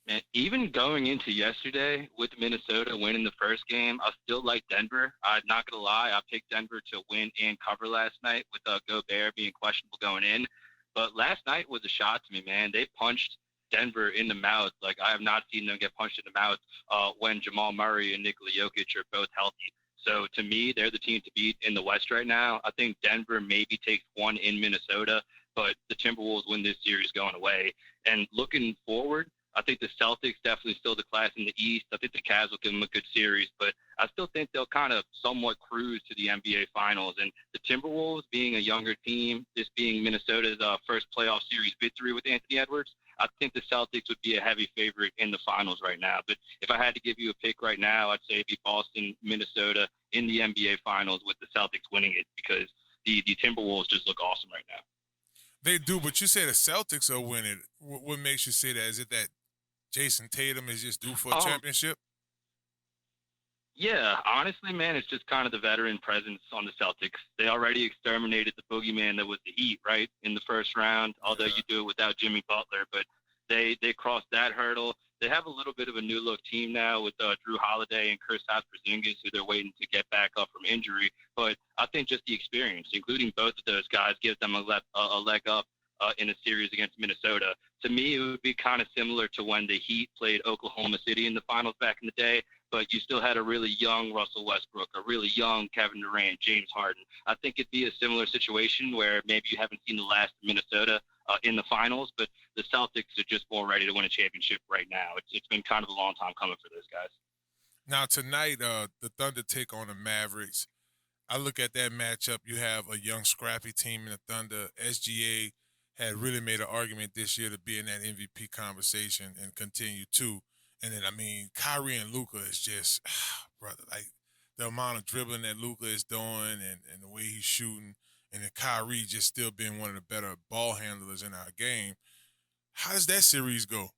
Speaker 12: Man, even going into yesterday with Minnesota winning the first game, I still like Denver. I'm not going to lie. I picked Denver to win and cover last night with Gobert being questionable going in. But last night was a shot to me, man. They punched Denver in the mouth. Like, I have not seen them get punched in the mouth when Jamal Murray and Nikola Jokic are both healthy. So to me, they're the team to beat in the West right now. I think Denver maybe takes one in Minnesota, but the Timberwolves win this series going away. And looking forward, I think the Celtics definitely still the class in the East. I think the Cavs will give them a good series, but I still think they'll kind of somewhat cruise to the NBA Finals. And the Timberwolves being a younger team, this being Minnesota's first playoff series victory with Anthony Edwards, I think the Celtics would be a heavy favorite in the finals right now. But if I had to give you a pick right now, I'd say it'd be Boston, Minnesota in the NBA Finals with the Celtics winning it because the Timberwolves just look awesome right now.
Speaker 2: They do, but you say the Celtics are winning. What makes you say that? Is it that Jason Tatum is just due for a championship?
Speaker 12: Yeah, honestly, man, it's just kind of the veteran presence on the Celtics. They already exterminated the boogeyman that was the Heat, right, in the first round, although you do it without Jimmy Butler. But they crossed that hurdle. They have a little bit of a new-look team now with Drew Holiday and Kristaps Porzingis, who they're waiting to get back up from injury. But I think just the experience, including both of those guys, gives them a leg up in a series against Minnesota. To me, it would be kind of similar to when the Heat played Oklahoma City in the finals back in the day, but you still had a really young Russell Westbrook, a really young Kevin Durant, James Harden. I think it'd be a similar situation where maybe you haven't seen the last of Minnesota in the finals, but the Celtics are just more ready to win a championship right now. It's been kind of a long time coming for those guys.
Speaker 2: Now, tonight, the Thunder take on the Mavericks. I look at that matchup. You have a young, scrappy team in the Thunder. SGA had really made an argument this year to be in that MVP conversation and continue to. And then, Kyrie and Luka is just, brother, like the amount of dribbling that Luka is doing and the way he's shooting, and then Kyrie just still being one of the better ball handlers in our game. How does that series go?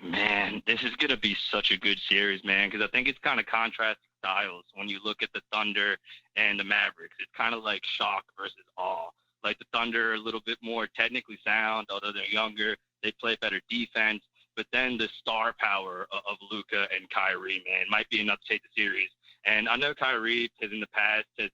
Speaker 12: Man, this is going to be such a good series, man, because I think it's kind of contrasting styles when you look at the Thunder and the Mavericks. It's kind of like shock versus awe. Like the Thunder are a little bit more technically sound, although they're younger. They play better defense. But then the star power of Luka and Kyrie, man, might be enough to take the series. And I know Kyrie has in the past has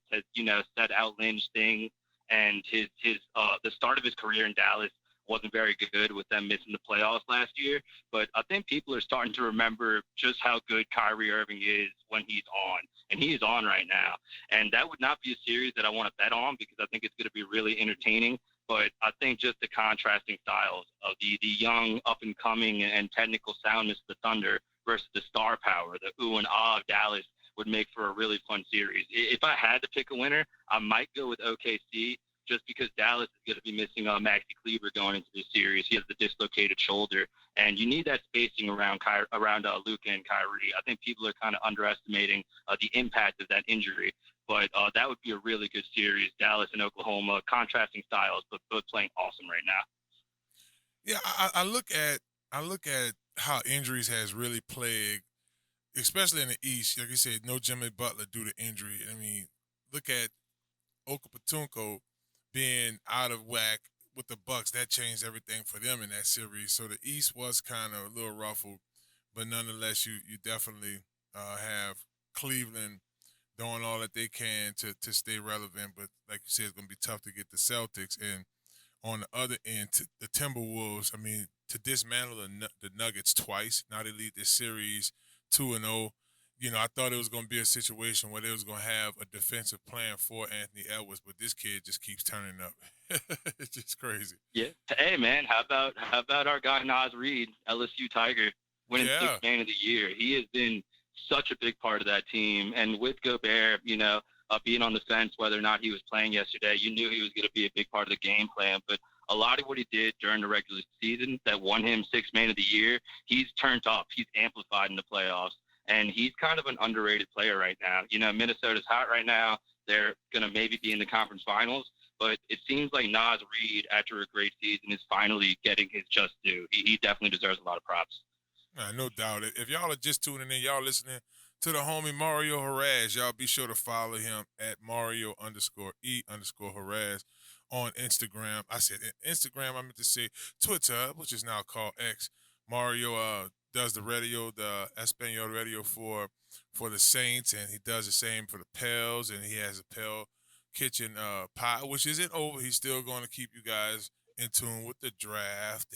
Speaker 12: said outlandish things, and the start of his career in Dallas wasn't very good with them missing the playoffs last year. But I think people are starting to remember just how good Kyrie Irving is when he's on. And he is on right now. And that would not be a series that I want to bet on because I think it's going to be really entertaining. But I think just the contrasting styles of the young, up-and-coming, and technical soundness of the Thunder versus the star power, the ooh and ah of Dallas, would make for a really fun series. If I had to pick a winner, I might go with OKC just because Dallas is going to be missing Maxi Kleber going into this series. He has the dislocated shoulder, and you need that spacing around Luka and Kyrie. I think people are kind of underestimating the impact of that injury. But that would be a really good series, Dallas and Oklahoma, contrasting styles, but both playing awesome right now.
Speaker 2: Yeah, I look at how injuries has really plagued, especially in the East. Like you said, no Jimmy Butler due to injury. Look at Okapatunko being out of whack with the Bucks. That changed everything for them in that series. So the East was kind of a little ruffled, but nonetheless, you definitely have Cleveland doing all that they can to stay relevant. But like you said, it's going to be tough to get the Celtics. And on the other end, the Timberwolves, to dismantle the Nuggets twice. Now they lead this series 2-0. I thought it was going to be a situation where they was going to have a defensive plan for Anthony Edwards, but this kid just keeps turning up. It's just crazy.
Speaker 12: Yeah. Hey, man, how about our guy Nas Reed, LSU Tiger, winning Sixth Man of the Year? He has been such a big part of that team. And with Gobert, being on the fence whether or not he was playing yesterday, you knew he was going to be a big part of the game plan. But a lot of what he did during the regular season that won him Sixth Man of the Year, he's turned up. He's amplified in the playoffs. And he's kind of an underrated player right now. Minnesota's hot right now. They're going to maybe be in the conference finals. But it seems like Nas Reed, after a great season, is finally getting his just due. He definitely deserves a lot of props.
Speaker 2: No doubt. If y'all are just tuning in, y'all listening to the homie Mario Jerez, y'all be sure to follow him at Mario_E_Jerez on Instagram. I said Instagram, I meant to say Twitter, which is now called X. Mario does the radio, the Espanol radio for the Saints, and he does the same for the Pels, and he has a Pel Kitchen pie, which isn't over. He's still going to keep you guys in tune with the draft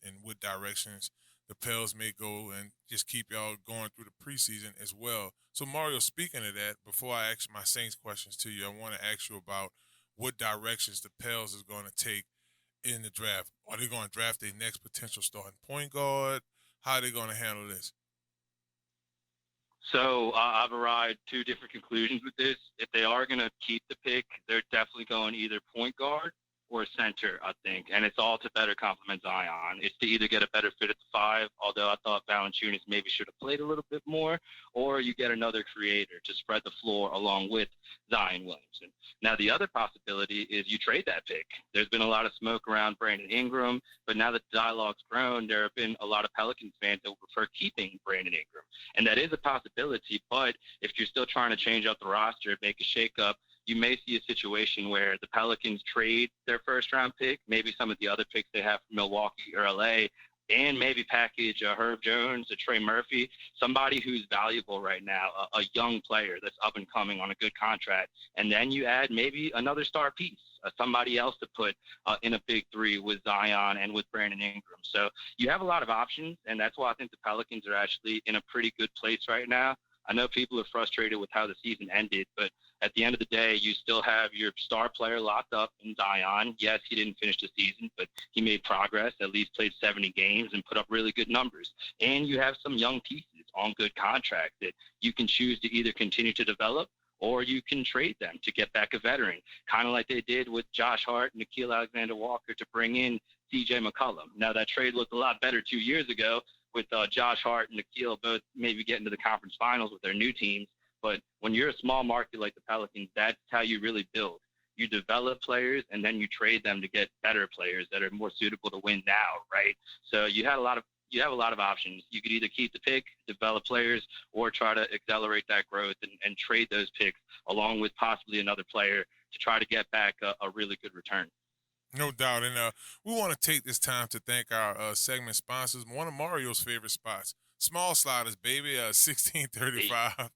Speaker 2: and what directions the Pels may go, and just keep y'all going through the preseason as well. So, Mario, speaking of that, before I ask my Saints questions to you, I want to ask you about what directions the Pels is going to take in the draft. Are they going to draft their next potential starting point guard? How are they going to handle this?
Speaker 12: So I've arrived two different conclusions with this. If they are going to keep the pick, they're definitely going either point guard or center, I think. And it's all to better complement Zion. It's to either get a better fit at the 5, although I thought Valanciunas maybe should have played a little bit more, or you get another creator to spread the floor along with Zion Williamson. Now, the other possibility is you trade that pick. There's been a lot of smoke around Brandon Ingram, but now that the dialogue's grown, there have been a lot of Pelicans fans that would prefer keeping Brandon Ingram. And that is a possibility, but if you're still trying to change up the roster, make a shakeup, you may see a situation where the Pelicans trade their first-round pick, maybe some of the other picks they have from Milwaukee or L.A., and maybe package a Herb Jones, a Trey Murphy, somebody who's valuable right now, a young player that's up and coming on a good contract. And then you add maybe another star piece, somebody else to put in a big 3 with Zion and with Brandon Ingram. So you have a lot of options, and that's why I think the Pelicans are actually in a pretty good place right now. I know people are frustrated with how the season ended, but at the end of the day, you still have your star player locked up in Zion. Yes, he didn't finish the season, but he made progress, at least played 70 games and put up really good numbers. And you have some young pieces on good contracts that you can choose to either continue to develop or you can trade them to get back a veteran, kind of like they did with Josh Hart and Nickeil Alexander-Walker to bring in C.J. McCollum. Now, that trade looked a lot better 2 years ago with Josh Hart and Nickeil both maybe getting to the conference finals with their new teams. But when you're a small market like the Pelicans, that's how you really build. You develop players, and then you trade them to get better players that are more suitable to win now, right? So you have a lot of options. You could either keep the pick, develop players, or try to accelerate that growth and trade those picks along with possibly another player to try to get back a really good return.
Speaker 2: No doubt. And we want to take this time to thank our segment sponsors, one of Mario's favorite spots. Small Sliders, baby, 1635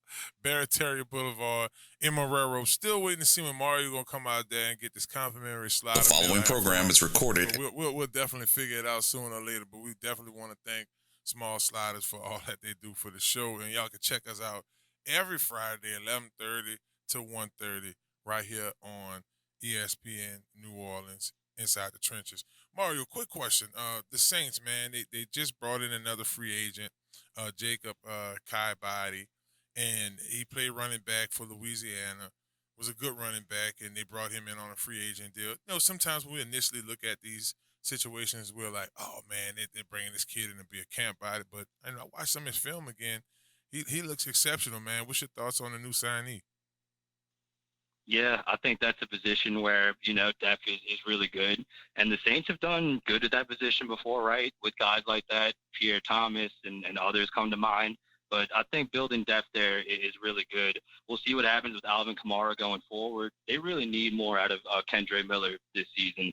Speaker 2: Barataria Boulevard in Marrero. Still waiting to see when Mario going to come out there and get this complimentary slider.
Speaker 13: The following program is recorded.
Speaker 2: We'll definitely figure it out sooner or later, but we definitely want to thank Small Sliders for all that they do for the show. And y'all can check us out every Friday, 11:30 to 1:30, right here on ESPN New Orleans, Inside the Trenches. Mario, quick question. The Saints, man, they just brought in another free agent, Jacob Kai-Body, and he played running back for Louisiana, was a good running back, and they brought him in on a free agent deal. Sometimes when we initially look at these situations, we're like, oh, man, they're bringing this kid in to be a camp body. But I watched some of his film again. He looks exceptional, man. What's your thoughts on the new signee?
Speaker 12: Yeah, I think that's a position where, depth is really good. And the Saints have done good at that position before, right? With guys like that, Pierre Thomas and others come to mind. But I think building depth there is really good. We'll see what happens with Alvin Kamara going forward. They really need more out of Kendre Miller this season.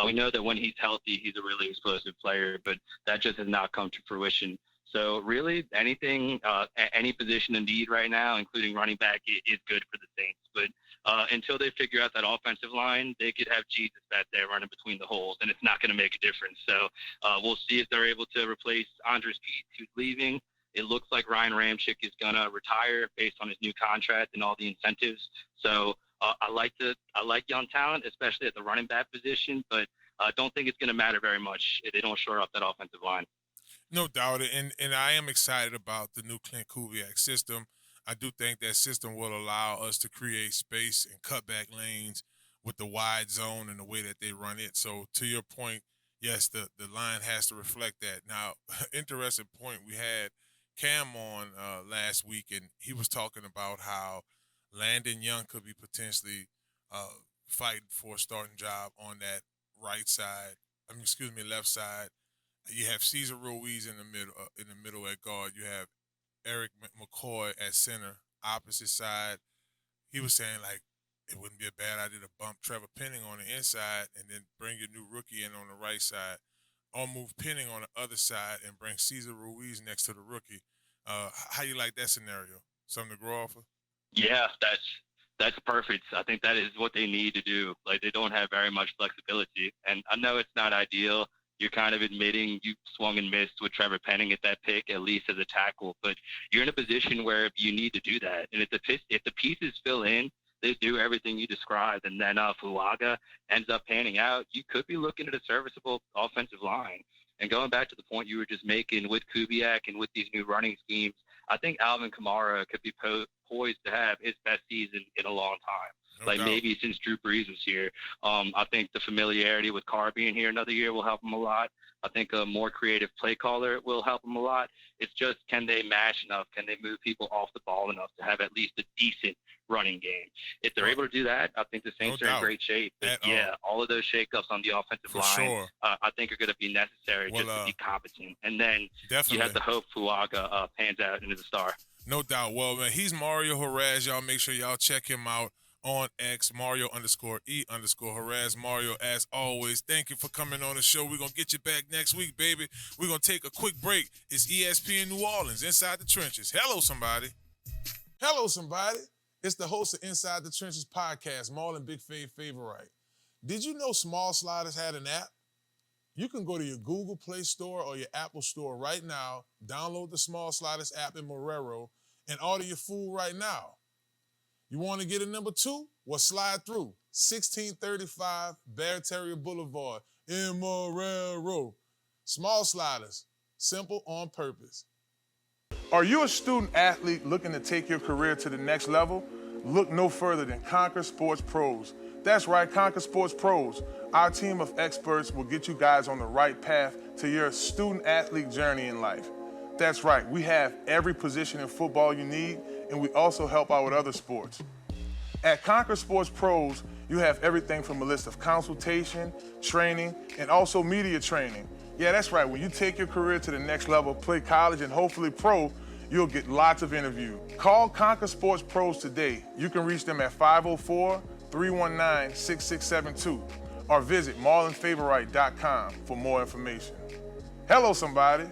Speaker 12: We know that when he's healthy, he's a really explosive player, but that just has not come to fruition. So really anything, any position in need right now, including running back, is good for the Saints. But until they figure out that offensive line, they could have Jesus back there running between the holes, and it's not going to make a difference. So we'll see if they're able to replace Andres Pete, who's leaving. It looks like Ryan Ramczyk is going to retire based on his new contract and all the incentives. So I like young talent, especially at the running back position, but I don't think it's going to matter very much if they don't shore up that offensive line.
Speaker 2: No doubt. And I am excited about the new Clint Kubiak system. I do think that system will allow us to create space and cutback lanes with the wide zone and the way that they run it. So to your point, yes, the line has to reflect that. Now, interesting point, we had Cam on last week, and he was talking about how Landon Young could be potentially fighting for a starting job on that left side. You have Cesar Ruiz in the middle at guard. You have Eric McCoy at center, opposite side. He was saying, like, it wouldn't be a bad idea to bump Trevor Penning on the inside and then bring your new rookie in on the right side, or move Penning on the other side and bring Cesar Ruiz next to the rookie. How you like that scenario? Something to grow off of?
Speaker 12: Yeah, that's perfect. I think that is what they need to do. Like, they don't have very much flexibility. And I know it's not ideal. You're kind of admitting you swung and missed with Trevor Penning at that pick, at least as a tackle. But you're in a position where you need to do that. And if the pieces fill in, they do everything you described, and then Fuaga ends up panning out, you could be looking at a serviceable offensive line. And going back to the point you were just making with Kubiak and with these new running schemes, I think Alvin Kamara could be poised to have his best season in a long time. No doubt. Maybe since Drew Brees was here. I think the familiarity with Carr being here another year will help him a lot. I think a more creative play caller will help him a lot. It's just, can they mash enough? Can they move people off the ball enough to have at least a decent running game? If they're able to do that, I think the Saints are in great shape. But all of those shakeups on the offensive line, I think are going to be necessary just to be competent. And then you have to hope Fuaga pans out into the star.
Speaker 2: No doubt. Well, man, he's Mario Jerez. Y'all make sure y'all check him out on X, Mario_E_Jerez. Mario, as always, thank you for coming on the show. We're going to get you back next week, baby. We're going to take a quick break. It's ESPN New Orleans, Inside the Trenches. Hello, somebody. Hello, somebody. It's the host of Inside the Trenches podcast, Marlon Big Favorite. Did you know Small Sliders had an app? You can go to your Google Play Store or your Apple Store right now, download the Small Sliders app in Marrero, and order your food right now. You want to get a number 2? Well, slide through 1635 Barataria Boulevard in Marrero. Small Sliders, simple on purpose.
Speaker 3: Are you a student athlete looking to take your career to the next level? Look no further than Conquer Sports Pros. That's right, Conquer Sports Pros. Our team of experts will get you guys on the right path to your student athlete journey in life. That's right, we have every position in football you need, and we also help out with other sports. At Conquer Sports Pros, you have everything from a list of consultation, training, and also media training. Yeah, that's right, when you take your career to the next level, play college and hopefully pro, you'll get lots of interviews. Call Conquer Sports Pros today. You can reach them at 504-319-6672 or visit marlonfavorite.com for more information. Hello, somebody.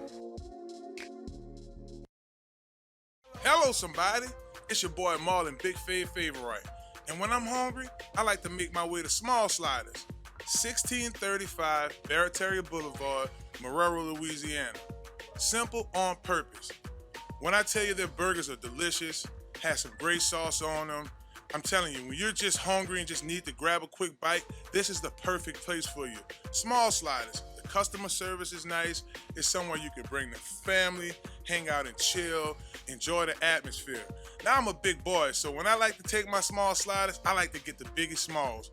Speaker 2: Hello, somebody. It's your boy Marlon Big Favorite. And when I'm hungry, I like to make my way to Small Sliders, 1635 Barataria Boulevard, Marrero, Louisiana. Simple on purpose. When I tell you their burgers are delicious, have some great sauce on them, I'm telling you, when you're just hungry and just need to grab a quick bite, this is the perfect place for you. Small Sliders. The customer service is nice. It's somewhere you can bring the family, hang out and chill, enjoy the atmosphere. Now I'm a big boy, so when I like to take my Small Sliders, I like to get the biggest smalls.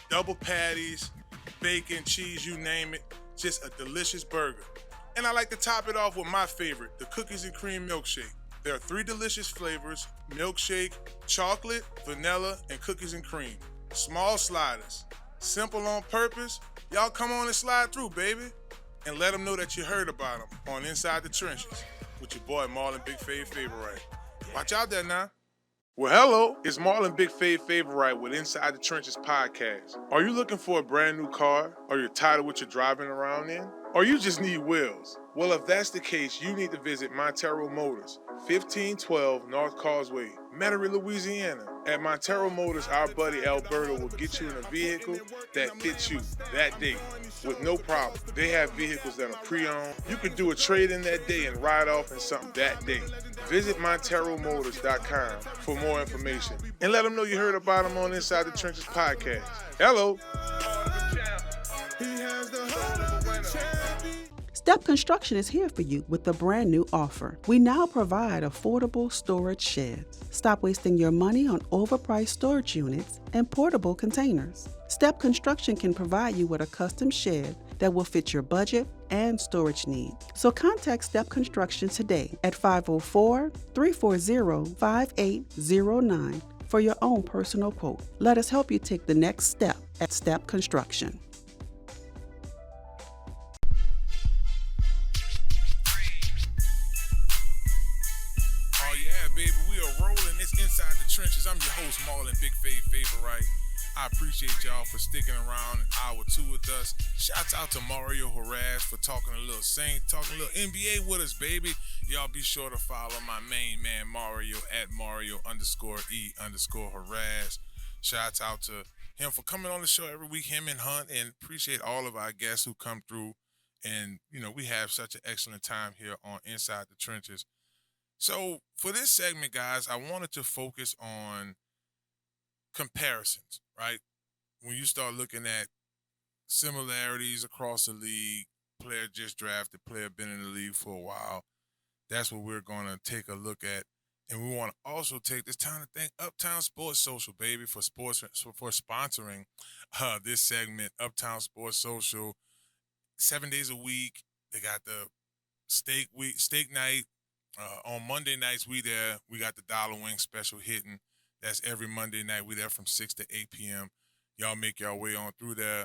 Speaker 2: Double patties, bacon, cheese, you name it. Just a delicious burger. And I like to top it off with my favorite, the cookies and cream milkshake. There are 3 delicious flavors: milkshake, chocolate, vanilla, and cookies and cream. Small Sliders. Simple on purpose. Y'all come on and slide through, baby. And let them know that you heard about them on Inside the Trenches with your boy Marlon Big Favorite. Watch out there now. Well, hello, it's Marlon Big Favorite with Inside the Trenches podcast. Are you looking for a brand new car? Or you're tired of what you're driving around in? Or you just need wheels? Well, if that's the case, you need to visit Montero Motors, 1512 North Causeway
Speaker 3: Metairie, Louisiana. At Montero Motors, our buddy Alberto will get you in a vehicle that fits you that day with no problem. They have vehicles that are pre-owned. You could do a trade-in that day and ride off in something that day. Visit MonteroMotors.com for more information. And let them know you heard about them on Inside the Trenches podcast. Hello.
Speaker 4: Step Construction is here for you with a brand new offer. We now provide affordable storage sheds. Stop wasting your money on overpriced storage units and portable containers. Step Construction can provide you with a custom shed that will fit your budget and storage needs. So contact Step Construction today at 504-340-5809 for your own personal quote. Let us help you take the next step at Step Construction.
Speaker 2: Baby, we are rolling. It's Inside the Trenches. I'm your host, Marlon Favorite. I appreciate y'all for sticking around an hour 2 with us. Shouts out to Mario Jerez for talking a little Saints, talking a little NBA with us, baby. Y'all be sure to follow my main man, Mario, at Mario_E_Jerez. Shouts out to him for coming on the show every week, him and Hunt, and appreciate all of our guests who come through. And, you know, we have such an excellent time here on Inside the Trenches. So for this segment, guys, I wanted to focus on comparisons, right? When you start looking at similarities across the league, player just drafted, player been in the league for a while, that's what we're going to take a look at. And we want to also take this time to thank Uptown Sports Social, baby, for sponsoring this segment. Uptown Sports Social, 7 days a week. They got the steak night. On Monday nights, we got the Dollar Wing special hitting. That's every Monday night. We there from 6 to 8 p.m. Y'all make y'all way on through there.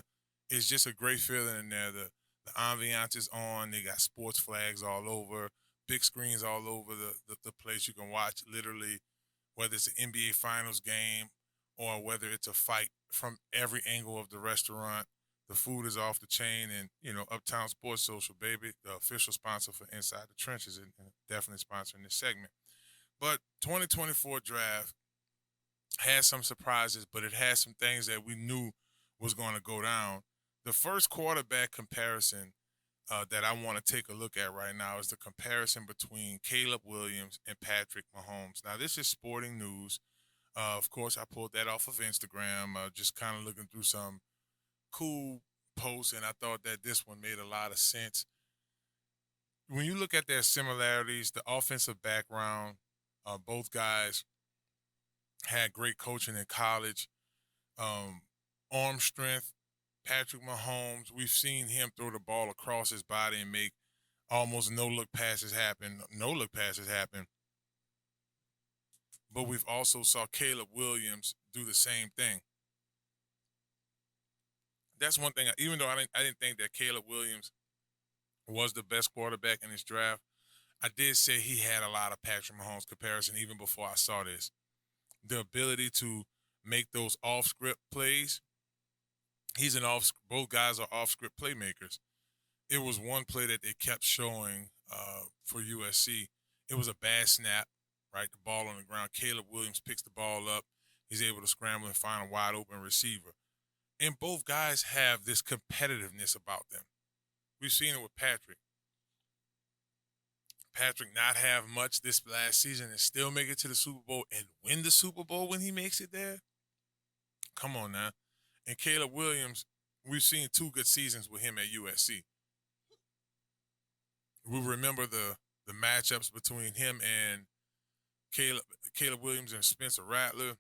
Speaker 2: It's just a great feeling in there. The ambiance is on. They got sports flags all over, big screens all over the place. You can watch literally whether it's an NBA Finals game or whether it's a fight from every angle of the restaurant. The food is off the chain, and, you know, Uptown Sports Social, baby, the official sponsor for Inside the Trenches, and definitely sponsoring this segment. But 2024 draft has some surprises, but it has some things that we knew was going to go down. The first quarterback comparison that I want to take a look at right now is the comparison between Caleb Williams and Patrick Mahomes. Now, this is sporting news. Of course, I pulled that off of Instagram, just kind of looking through some cool post, and I thought that this one made a lot of sense. When you look at their similarities, the offensive background, both guys had great coaching in college. Arm strength, Patrick Mahomes, we've seen him throw the ball across his body and make almost no-look passes happen. But we've also saw Caleb Williams do the same thing. That's one thing. Even though I didn't think that Caleb Williams was the best quarterback in this draft, I did say he had a lot of Patrick Mahomes comparison even before I saw this. The ability to make those off-script plays. Both guys are off-script playmakers. It was one play that they kept showing for USC. It was a bad snap, right? The ball on the ground. Caleb Williams picks the ball up. He's able to scramble and find a wide-open receiver. And both guys have this competitiveness about them. We've seen it with Patrick. Patrick not have much this last season and still make it to the Super Bowl and win the Super Bowl when he makes it there. Come on now. And Caleb Williams, we've seen 2 good seasons with him at USC. We remember the matchups between him and Caleb Williams and Spencer Rattler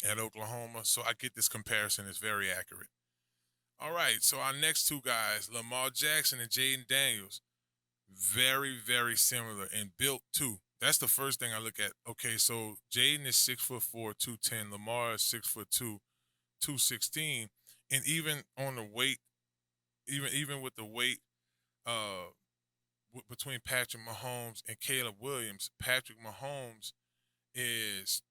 Speaker 2: at Oklahoma. So I get this comparison. It's very accurate. All right, so our next 2 guys, Lamar Jackson and Jaden Daniels, very, very similar and built too. That's the first thing I look at. Okay, so Jaden is 6'4", 210. Lamar is 6'2", 216. And even on the weight, even with the weight between Patrick Mahomes and Caleb Williams, Patrick Mahomes is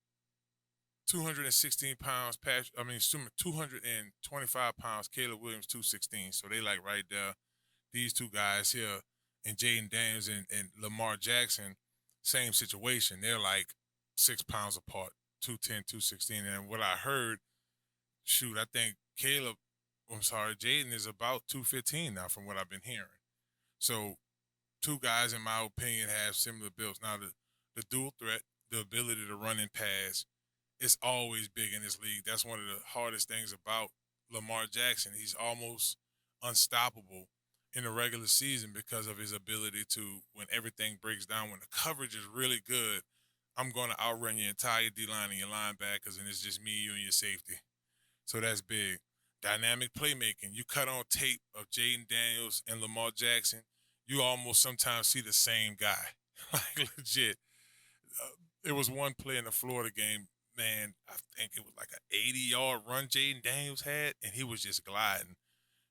Speaker 2: 216 pounds, 225 pounds, Caleb Williams 216. So they like right there. These 2 guys here, and Jaden Daniels and Lamar Jackson, same situation. They're like 6 pounds apart, 210, 216. And what I heard, I think Jaden is about 215 now from what I've been hearing. So two guys, in my opinion, have similar builds. Now, the dual threat, the ability to run and pass, is always big in this league. That's one of the hardest things about Lamar Jackson. He's almost unstoppable in the regular season because of his ability to, when everything breaks down, when the coverage is really good, I'm going to outrun your entire D-line and your linebackers, and it's just me, you, and your safety. So that's big. Dynamic playmaking. You cut on tape of Jaden Daniels and Lamar Jackson, you almost sometimes see the same guy. Like, legit. There was one play in the Florida game, man, I think it was like an 80-yard run Jaden Daniels had, and he was just gliding,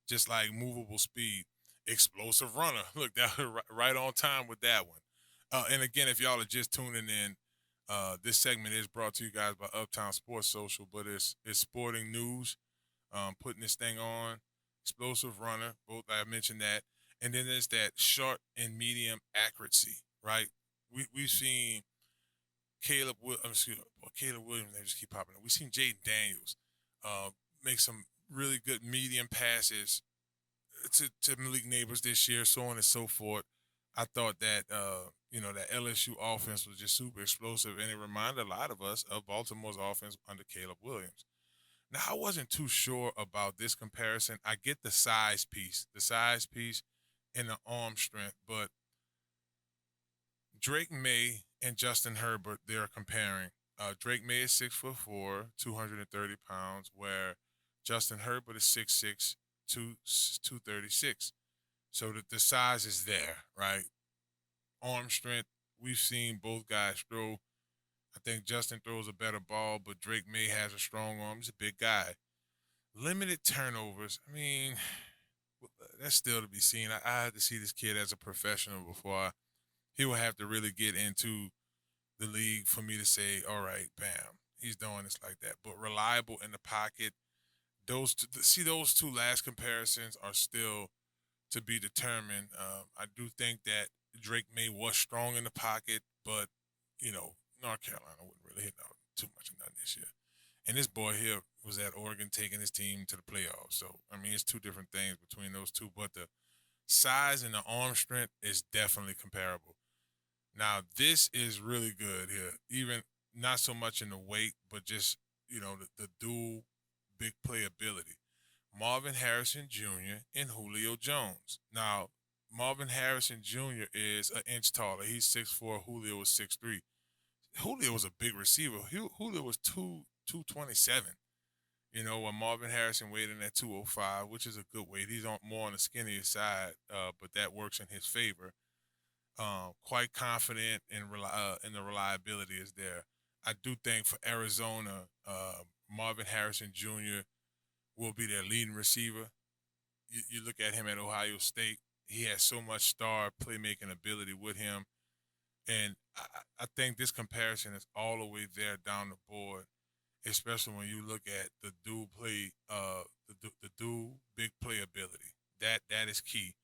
Speaker 2: just like movable speed. Explosive runner. Look, that was right on time with that one. And again, if y'all are just tuning in, this segment is brought to you guys by Uptown Sports Social, but it's sporting news, putting this thing on. Explosive runner, both I mentioned that. And then there's that short and medium accuracy, right? We've seen Caleb Williams, they just keep popping up. We've seen Jaden Daniels make some really good medium passes to Malik Neighbors this year, so on and so forth. I thought that, that LSU offense was just super explosive, and it reminded a lot of us of Baltimore's offense under Caleb Williams. Now, I wasn't too sure about this comparison. I get the size piece and the arm strength, but Drake May and Justin Herbert, they're comparing. Drake May is 6'4", 230 pounds, where Justin Herbert is 6'6", 236. So the size is there, right? Arm strength, we've seen both guys throw. I think Justin throws a better ball, but Drake May has a strong arm. He's a big guy. Limited turnovers. I mean, that's still to be seen. I had to see this kid as a professional before he will have to really get into the league for me to say, all right, bam, he's doing this like that. But reliable in the pocket. Those two last comparisons are still to be determined. I do think that Drake May was strong in the pocket, but, North Carolina wouldn't really hit out too much of that this year. And this boy here was at Oregon taking his team to the playoffs. So, I mean, it's two different things between those two, but the size and the arm strength is definitely comparable. Now, this is really good here, even not so much in the weight, but just, the dual big play ability. Marvin Harrison Jr. and Julio Jones. Now, Marvin Harrison Jr. is an inch taller. He's 6'4". Julio was 6'3". Julio was a big receiver. Julio was 227. When Marvin Harrison weighed in at 205, which is a good weight. He's more on the skinnier side, but that works in his favor. Quite confident in the reliability is there. I do think for Arizona, Marvin Harrison Jr. will be their leading receiver. You look at him at Ohio State, he has so much star playmaking ability with him. And I think this comparison is all the way there down the board, especially when you look at the dual play, the dual big play ability. That is key.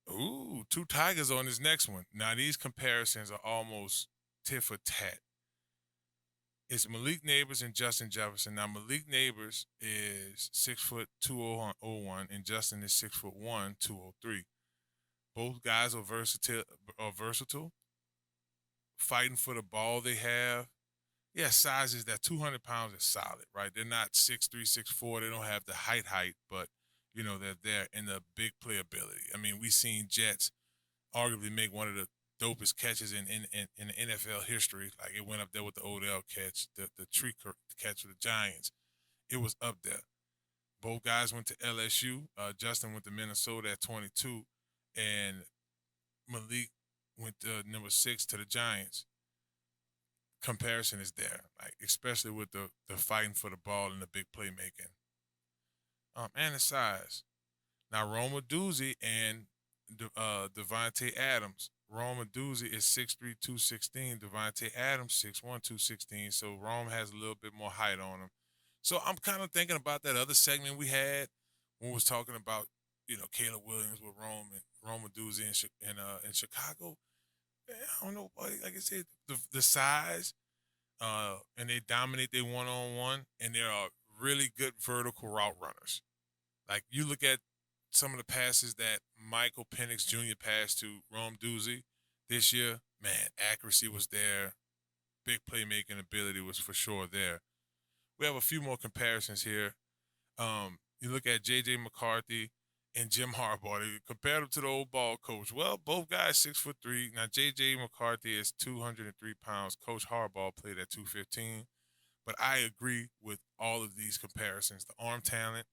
Speaker 2: Ooh, two Tigers on this next one. Now, these comparisons are almost tit for tat. It's Malik Neighbors and Justin Jefferson. Now, Malik Neighbors is 6'2", 201, and Justin is 6'1", 203. Both guys are versatile. Fighting for the ball they have. Yeah, size is that 200 pounds is solid, right? They're not 6'3", 6'4". They don't have the height, but, they're there in the big playability. I mean, we've seen Jets arguably make one of the dopest catches in NFL history. Like, it went up there with the Odell catch, the tree catch with the Giants. It was up there. Both guys went to LSU. Justin went to Minnesota at 22, and Malik went to number 6 to the Giants. Comparison is there, like, especially with the fighting for the ball and the big playmaking. And the size. Now, Roma Doozy and Devontae Adams. Roma Doozy is 6'3", 216. Devontae Adams, 6'1", 216. So Rome has a little bit more height on him. So I'm kind of thinking about that other segment we had when we was talking about, Caleb Williams with Rome and Roma Doozy in Chicago. I don't know, like I said, the size, and they dominate their one-on-one, and they are really good vertical route runners. Like, you look at some of the passes that Michael Penix Jr. passed to Rome Doozy this year, man, accuracy was there. Big playmaking ability was for sure there. We have a few more comparisons here. You look at J.J. McCarthy and Jim Harbaugh. They compared them to the old ball coach. Well, both guys 6'3". Now, J.J. McCarthy is 203 pounds. Coach Harbaugh played at 215. But I agree with all of these comparisons. The arm talent,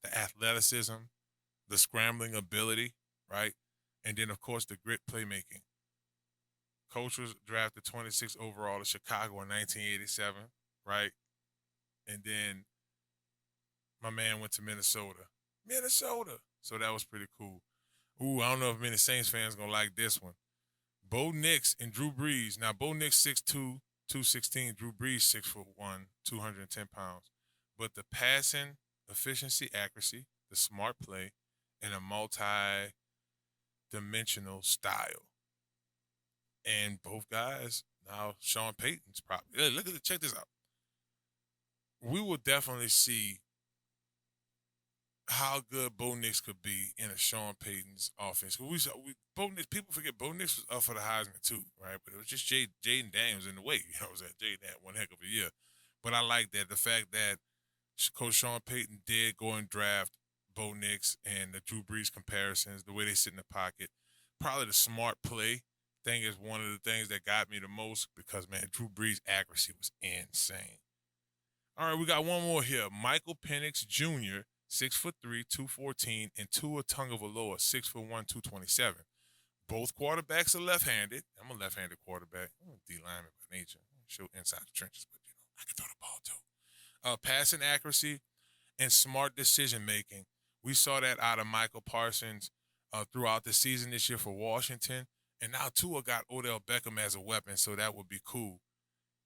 Speaker 2: the athleticism, the scrambling ability, right? And then, of course, the grit playmaking. Coach was drafted 26 overall to Chicago in 1987, right? And then my man went to Minnesota. So that was pretty cool. Ooh, I don't know if many Saints fans going to like this one. Bo Nix and Drew Brees. Now, Bo Nix 6'2", 216. Drew Brees 6'1", 210 pounds. But the passing efficiency, accuracy, the smart play, and a multi-dimensional style. And both guys, now Sean Payton's probably. Hey, check this out. We will definitely see how good Bo Nix could be in a Sean Payton's offense. Bo Nix, people forget Bo Nix was up for the Heisman too, right? But it was just Jaden Daniels in the way. You know what I'm saying? Jaden had one heck of a year. But I like that, the fact that Coach Sean Payton did go and draft Bo Nix and the Drew Brees comparisons, the way they sit in the pocket. Probably the smart play thing is one of the things that got me the most because, man, Drew Brees' accuracy was insane. All right, we got one more here. Michael Penix Jr., 6'3", 214, and Tua Tagovailoa, 6'1", 227. Both quarterbacks are left-handed. I'm a left-handed quarterback. I'm a D-lineman by nature. I shoot inside the trenches, but, I can throw the ball too. Passing accuracy and smart decision-making. We saw that out of Michael Parsons throughout the season this year for Washington. And now Tua got Odell Beckham as a weapon, so that would be cool.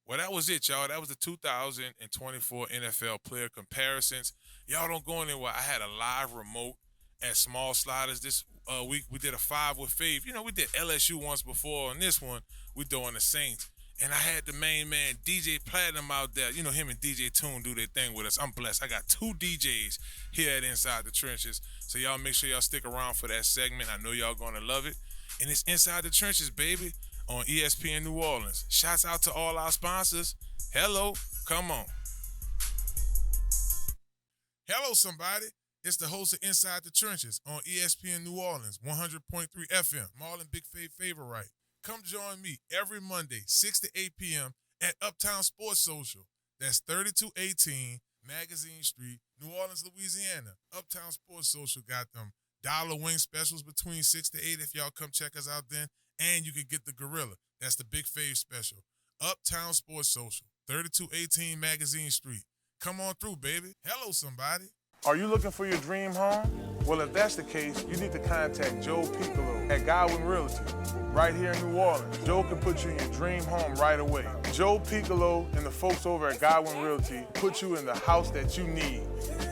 Speaker 2: Well, that was it, y'all. That was the 2024 NFL player comparisons. Y'all don't go anywhere. I had a live remote at Small Sliders this week. We did a 5 with Fave. We did LSU once before. On this one, we doing the Saints. And I had the main man, DJ Platinum, out there. Him and DJ Toon do their thing with us. I'm blessed. I got 2 DJs here at Inside the Trenches. So y'all make sure y'all stick around for that segment. I know y'all going to love it. And it's Inside the Trenches, baby, on ESPN New Orleans. Shouts out to all our sponsors. Hello, come on. Hello, somebody. It's the host of Inside the Trenches on ESPN New Orleans, 100.3 FM, Marlon Big Favorite. Come join me every Monday, 6 to 8 p.m. at Uptown Sports Social. That's 3218 Magazine Street, New Orleans, Louisiana. Uptown Sports Social got them dollar wing specials between 6 to 8 if y'all come check us out then. And you can get the Gorilla. That's the Big Fave special. Uptown Sports Social, 3218 Magazine Street. Come on through, baby. Hello, somebody.
Speaker 3: Are you looking for your dream home? Well, if that's the case, you need to contact Joe Picolo at Godwyn Realty, right here in New Orleans. Joe can put you in your dream home right away. Joe Picolo and the folks over at Godwyn Realty put you in the house that you need.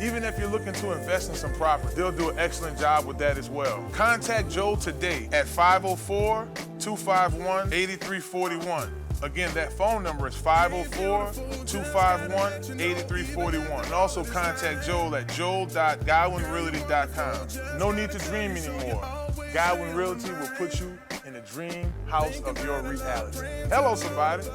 Speaker 3: Even if you're looking to invest in some property, they'll do an excellent job with that as well. Contact Joe today at 504-251-8341. Again, that phone number is 504-251-8341. And also contact Joel at joel.godwynrealty.com. No need to dream anymore. Godwyn Realty will put you in the dream house of your reality. Hello, somebody.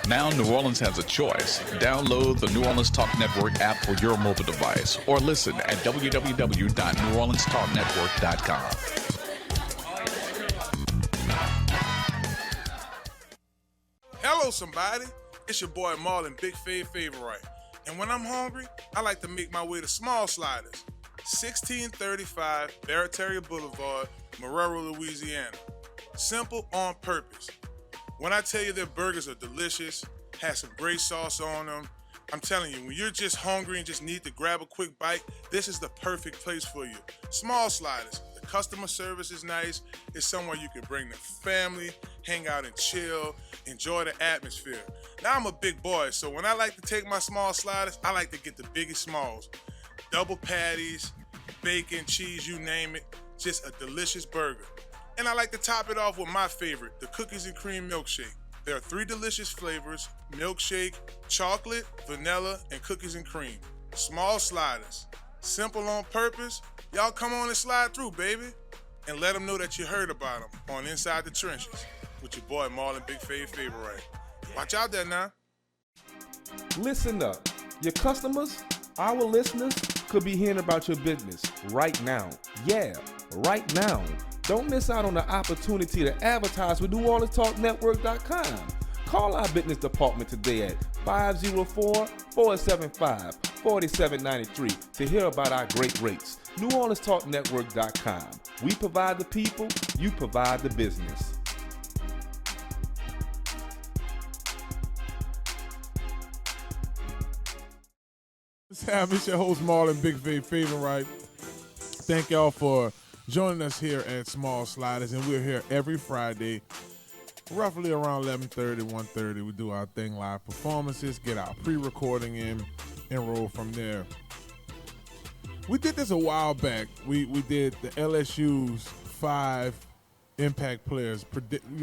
Speaker 10: Now New Orleans has a choice. Download the New Orleans Talk Network app for your mobile device or listen at www.neworleanstalknetwork.com.
Speaker 2: Hello, somebody. It's your boy Marlon Big Favorite.
Speaker 3: And when I'm hungry, I like to make my way to Small Sliders, 1635 Barataria Boulevard, Marrero, Louisiana. Simple on purpose. When I tell you their burgers are delicious, have some great sauce on them, I'm telling you, when you're just hungry and just need to grab a quick bite, this is the perfect place for you. Small Sliders. The customer service is nice. It's somewhere you can bring the family, hang out and chill, enjoy the atmosphere. Now I'm a big boy, so when I like to take my Small Sliders, I like to get the biggest smalls. Double patties, bacon, cheese, you name it. Just a delicious burger. And I like to top it off with my favorite, the cookies and cream milkshake. There are 3 delicious flavors: milkshake, chocolate, vanilla, and cookies and cream. Small Sliders. Simple on purpose. Y'all come on and slide through, baby. And let them know that you heard about them on Inside the Trenches with your boy Marlon Favorite. Watch out there now.
Speaker 8: Listen up. Your customers, our listeners, could be hearing about your business right now. Yeah, right now. Don't miss out on the opportunity to advertise with NewOrleansTalkNetwork.com. Call our business department today at 504-475-4793 to hear about our great rates. NewOrleansTalkNetwork.com. We provide the people, you provide the business.
Speaker 2: It's your host, Marlon Favorite. Thank y'all for joining us here at Small Sliders, and we're here every Friday, roughly around 11:30, 1:30. We do our thing, live performances, get our pre-recording in, and roll from there. We did this a while back. We did the LSU's 5 impact players.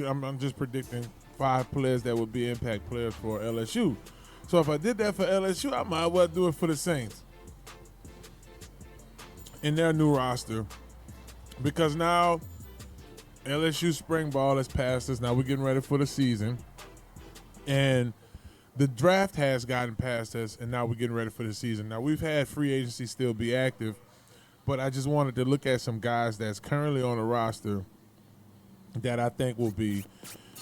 Speaker 2: I'm just predicting 5 players that would be impact players for LSU. So if I did that for LSU, I might as well do it for the Saints in their new roster. Because now LSU spring ball has passed us. Now we're getting ready for the season. And the draft has gotten past us, and now we're getting ready for the season. Now we've had free agency still be active, but I just wanted to look at some guys that's currently on the roster that I think will be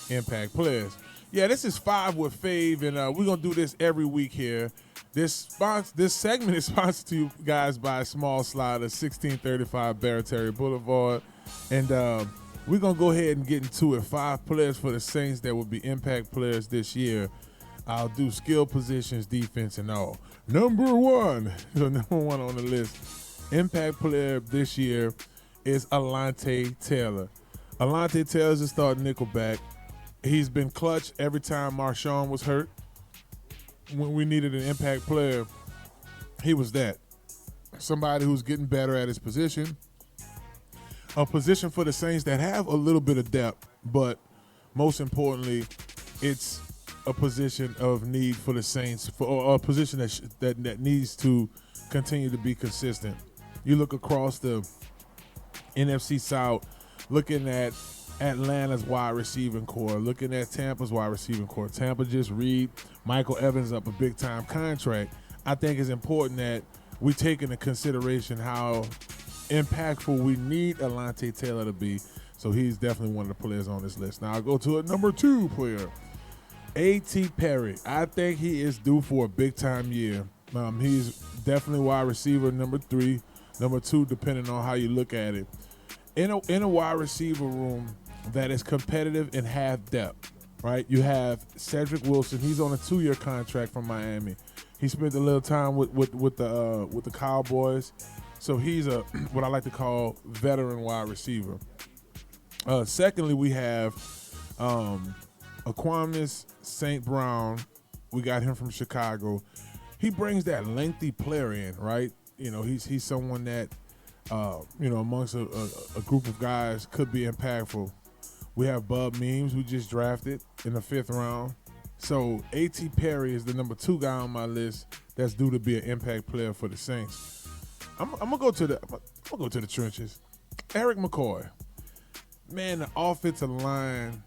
Speaker 2: impact players. Yeah, this is 5 with Fave, and we're going to do this every week here. This segment is sponsored to you guys by Small Sliders, 1635 Barataria Boulevard. And we're going to go ahead and get into it. 5 players for the Saints that will be impact players this year. I'll do skill positions, defense, and all. Number 1 on the list, impact player this year is Alontae Taylor. Alontae Taylor's a starting nickelback. He's been clutch every time Marshawn was hurt. When we needed an impact player, he was that. Somebody who's getting better at his position. A position for the Saints that have a little bit of depth, but most importantly, it's a position of need for the Saints, or a position that needs to continue to be consistent. You look across the NFC South, looking at Atlanta's wide receiving core, looking at Tampa's wide receiving core. Tampa just read Michael Evans up a big-time contract. I think it's important that we take into consideration how impactful we need Alontae Taylor to be. So he's definitely one of the players on this list. Now I'll go to a number 2 player, A.T. Perry. I think he is due for a big-time year. He's definitely wide receiver number 3, number 2, depending on how you look at it. In a wide receiver room that is competitive and have depth, right? You have Cedric Wilson. He's on a 2-year contract from Miami. He spent a little time with the Cowboys, so he's a what I like to call veteran wide receiver. Secondly, we have Aquamis St. Brown. We got him from Chicago. He brings that lengthy player in, right? You know, he's someone that amongst a group of guys could be impactful. We have Bub Memes, who just drafted in the 5th round. So A.T. Perry is the number 2 guy on my list that's due to be an impact player for the Saints. I'm gonna go to the trenches. Eric McCoy, man, the offensive line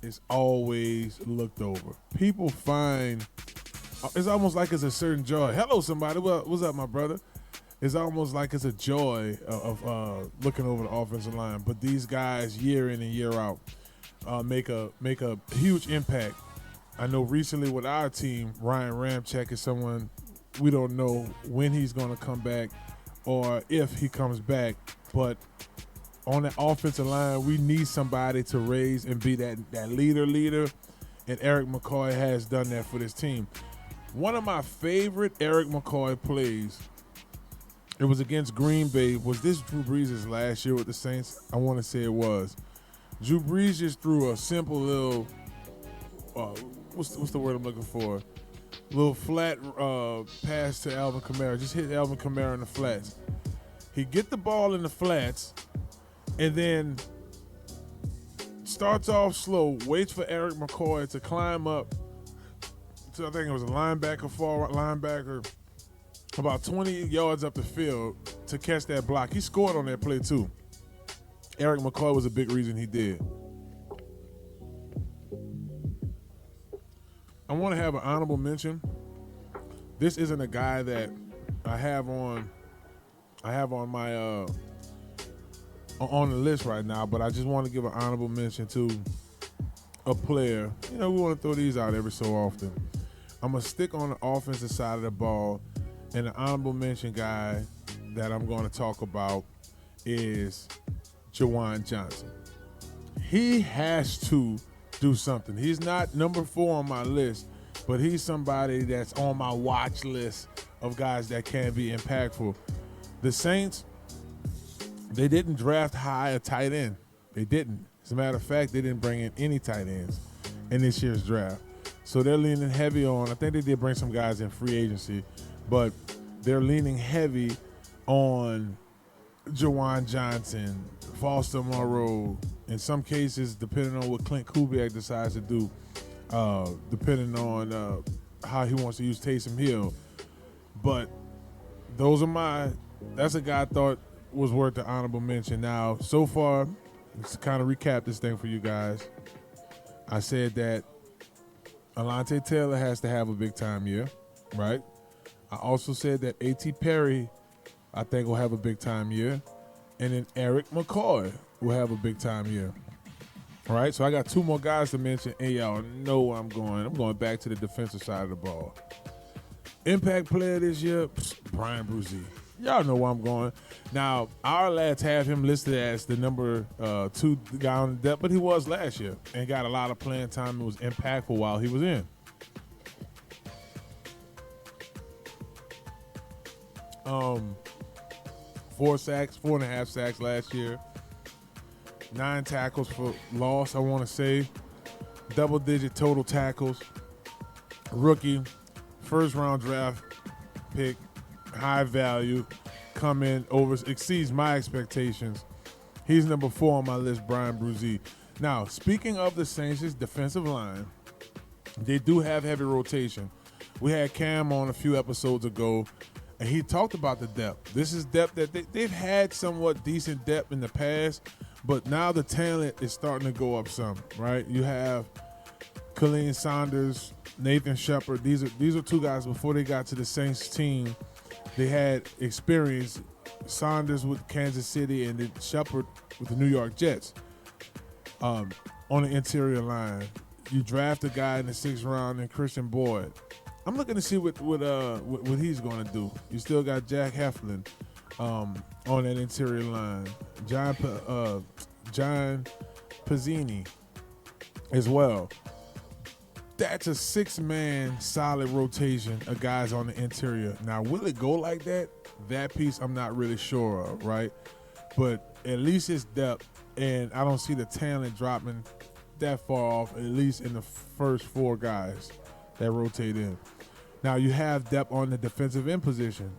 Speaker 2: is always looked over. People find it's almost like it's a certain joy. Hello, somebody. What's up, my brother? It's almost like it's a joy of looking over the offensive line. But these guys, year in and year out, make a huge impact. I know recently with our team, Ryan Ramczyk is someone
Speaker 14: We don't know when he's going to come back or if he comes back. But on the offensive line, we need somebody to raise and be that leader. And Eric McCoy has done that for this team. One of my favorite Eric McCoy plays, it was against Green Bay. Was this Drew Brees' last year with the Saints? I want to say it was. Drew Brees just threw a simple little, what's the word I'm looking for? Little flat pass to Alvin Kamara. Just hit Alvin Kamara in the flats. He get the ball in the flats and then starts off slow, waits for Eric McCoy to climb up to, I think it was a linebacker, forward linebacker, about 20 yards up the field to catch that block. He scored on that play too. Eric McCoy was a big reason he did. I want to have an honorable mention. This isn't a guy that I have on my on the list right now, but I just want to give an honorable mention to a player. You know, we want to throw these out every so often. I'm going to stick on the offensive side of the ball, and the honorable mention guy that I'm going to talk about is Juwan Johnson. He has to do something. He's not number 4 on my list, but he's somebody that's on my watch list of guys that can be impactful. The Saints, they didn't draft high a tight end. They didn't. As a matter of fact, they didn't bring in any tight ends in this year's draft. So they're leaning heavy on, I think they did bring some guys in free agency, but they're leaning heavy on Juwan Johnson, Foster Moreau, in some cases, depending on what Clint Kubiak decides to do, depending on how he wants to use Taysom Hill. But that's a guy I thought was worth the honorable mention. Now, so far, let's kind of recap this thing for you guys. I said that Alontae Taylor has to have a big-time year, right? I also said that A.T. Perry, I think, will have a big-time year. And then Eric McCoy will have a big-time year. All right, so I got 2 more guys to mention, and y'all know where I'm going. I'm going back to the defensive side of the ball. Impact player this year, Brian Bruzy. Y'all know where I'm going. Now, our lads have him listed as the number 2 guy on the depth, but he was last year and got a lot of playing time and was impactful while he was in. 4 sacks, 4.5 sacks last year. 9 tackles for loss, I want to say. Double-digit total tackles. Rookie, first-round draft pick, high value, come in, exceeds my expectations. He's number 4 on my list, Brian Bruzy. Now, speaking of the Saints' defensive line, they do have heavy rotation. We had Cam on a few episodes ago, and he talked about the depth. This is depth that they've had somewhat decent depth in the past, but now the talent is starting to go up some, right? You have Khalil Saunders, Nathan Shepard. These are 2 guys before they got to the Saints team. They had experience, Saunders with Kansas City and then Shepard with the New York Jets on the interior line. You draft a guy in the 6th round and Christian Boyd. I'm looking to see what he's going to do. You still got Jack Heflin on that interior line. John Pizzini as well. That's a 6-man solid rotation of guys on the interior. Now, will it go like that? That piece I'm not really sure of, right? But at least it's depth, and I don't see the talent dropping that far off, at least in the first 4 guys that rotate in. Now, you have depth on the defensive end position.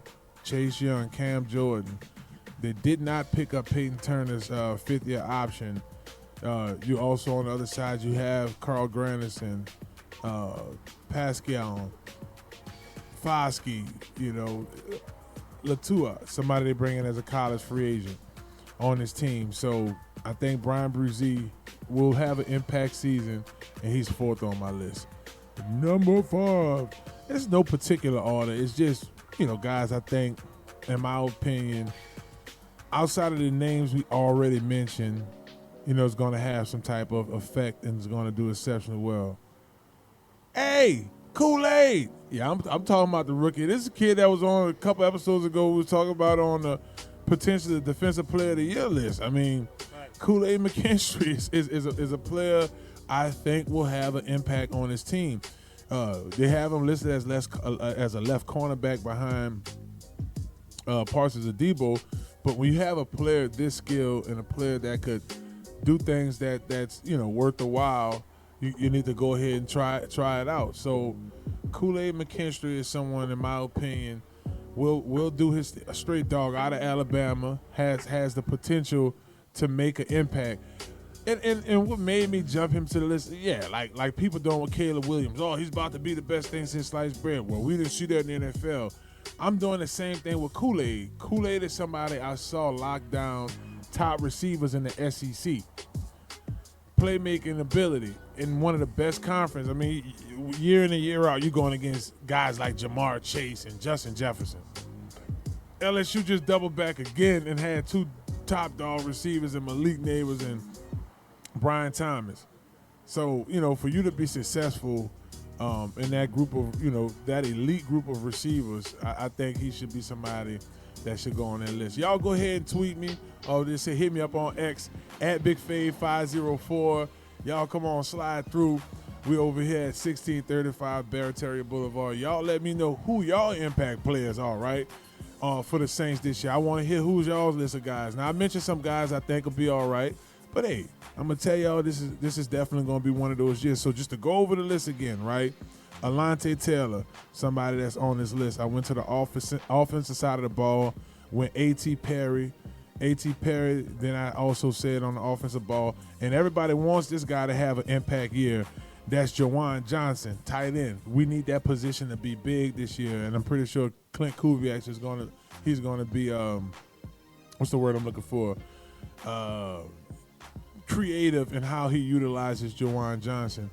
Speaker 14: Chase Young, Cam Jordan. They did not pick up Peyton Turner's 5th-year option. You also, on the other side, you have Carl Granderson, Pascal, Foskey, Latua, somebody they bring in as a college free agent on this team. So I think Brian Bruzy will have an impact season, and he's 4th on my list. Number 5. There's no particular order. It's just, guys I think, in my opinion, outside of the names we already mentioned, is going to have some type of effect and is going to do exceptionally well. Hey, Kool-Aid. Yeah, I'm talking about the rookie. This is a kid that was on a couple episodes ago. We was talking about on the potential defensive player of the year list. I mean, Kool-Aid McKinstry is a player I think will have an impact on his team. They have him listed as a left cornerback behind Parsons Adebo, but when you have a player this skilled and a player that could do things that's worth the while, you need to go ahead and try it out. So Kool-Aid McKinstry is someone, in my opinion, will do his a straight dog out of Alabama, has the potential to make an impact. And what made me jump him to the list, like people doing with Caleb Williams. Oh, he's about to be the best thing since sliced bread. Well, we didn't see that in the NFL. I'm doing the same thing with Kool-Aid. Kool-Aid is somebody I saw lock down top receivers in the SEC. Playmaking ability in one of the best conferences. I mean, year in and year out, you're going against guys like Jamar Chase and Justin Jefferson. LSU just doubled back again and had two top dog receivers in Malik Neighbors and Brian Thomas. So, for you to be successful in that group of, that elite group of receivers, I think he should be somebody that should go on that list. Y'all go ahead and tweet me or just hit me up on X at BigFave504. Y'all come on, slide through. We over here at 1635 Barataria Boulevard. Y'all let me know who y'all impact players are, right? For the Saints this year. I want to hear who's y'all's list of guys. Now, I mentioned some guys I think will be all right, but hey, I'm going to tell y'all this is definitely going to be one of those years. So just to go over the list again, right? Alontae Taylor, somebody that's on this list. I went to the offensive side of the ball, went A.T. Perry. Then I also said on the offensive ball, and everybody wants this guy to have an impact year. That's Juwan Johnson, tight end. We need that position to be big this year, and I'm pretty sure Clint Kubiak is going to be what's the word I'm looking for? Creative in how he utilizes Juwan Johnson.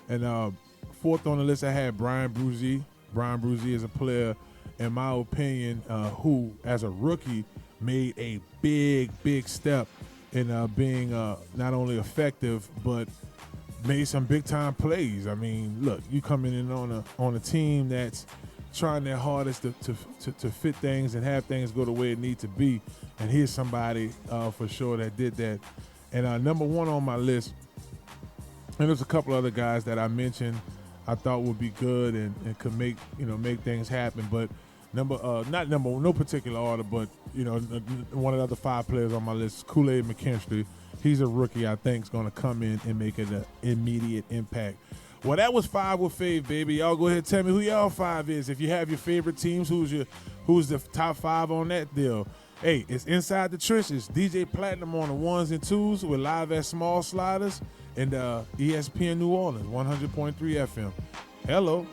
Speaker 14: And fourth on the list, I had Brian Bruzy. Brian Bruzy is a player, in my opinion, who, as a rookie, made a big step in being not only effective, but made some big-time plays. I mean, look, you coming in on a team that's trying their hardest to fit things and have things go the way it needs to be, and here's somebody for sure that did that. And number one on my list, and there's a couple other guys that I mentioned I thought would be good and could make things happen. But no particular order, but one of the other five players on my list, Kool-Aid McKinstry. He's a rookie I think is going to come in and make an immediate impact. Well, that was 5 with Fave, baby. Y'all go ahead and tell me who y'all 5 is. If you have your favorite teams, who's the top 5 on that deal? Hey, it's Inside the Trenches. DJ Platinum on the 1s and 2s. We're live at Small Sliders and ESPN New Orleans, 100.3 FM. Hello.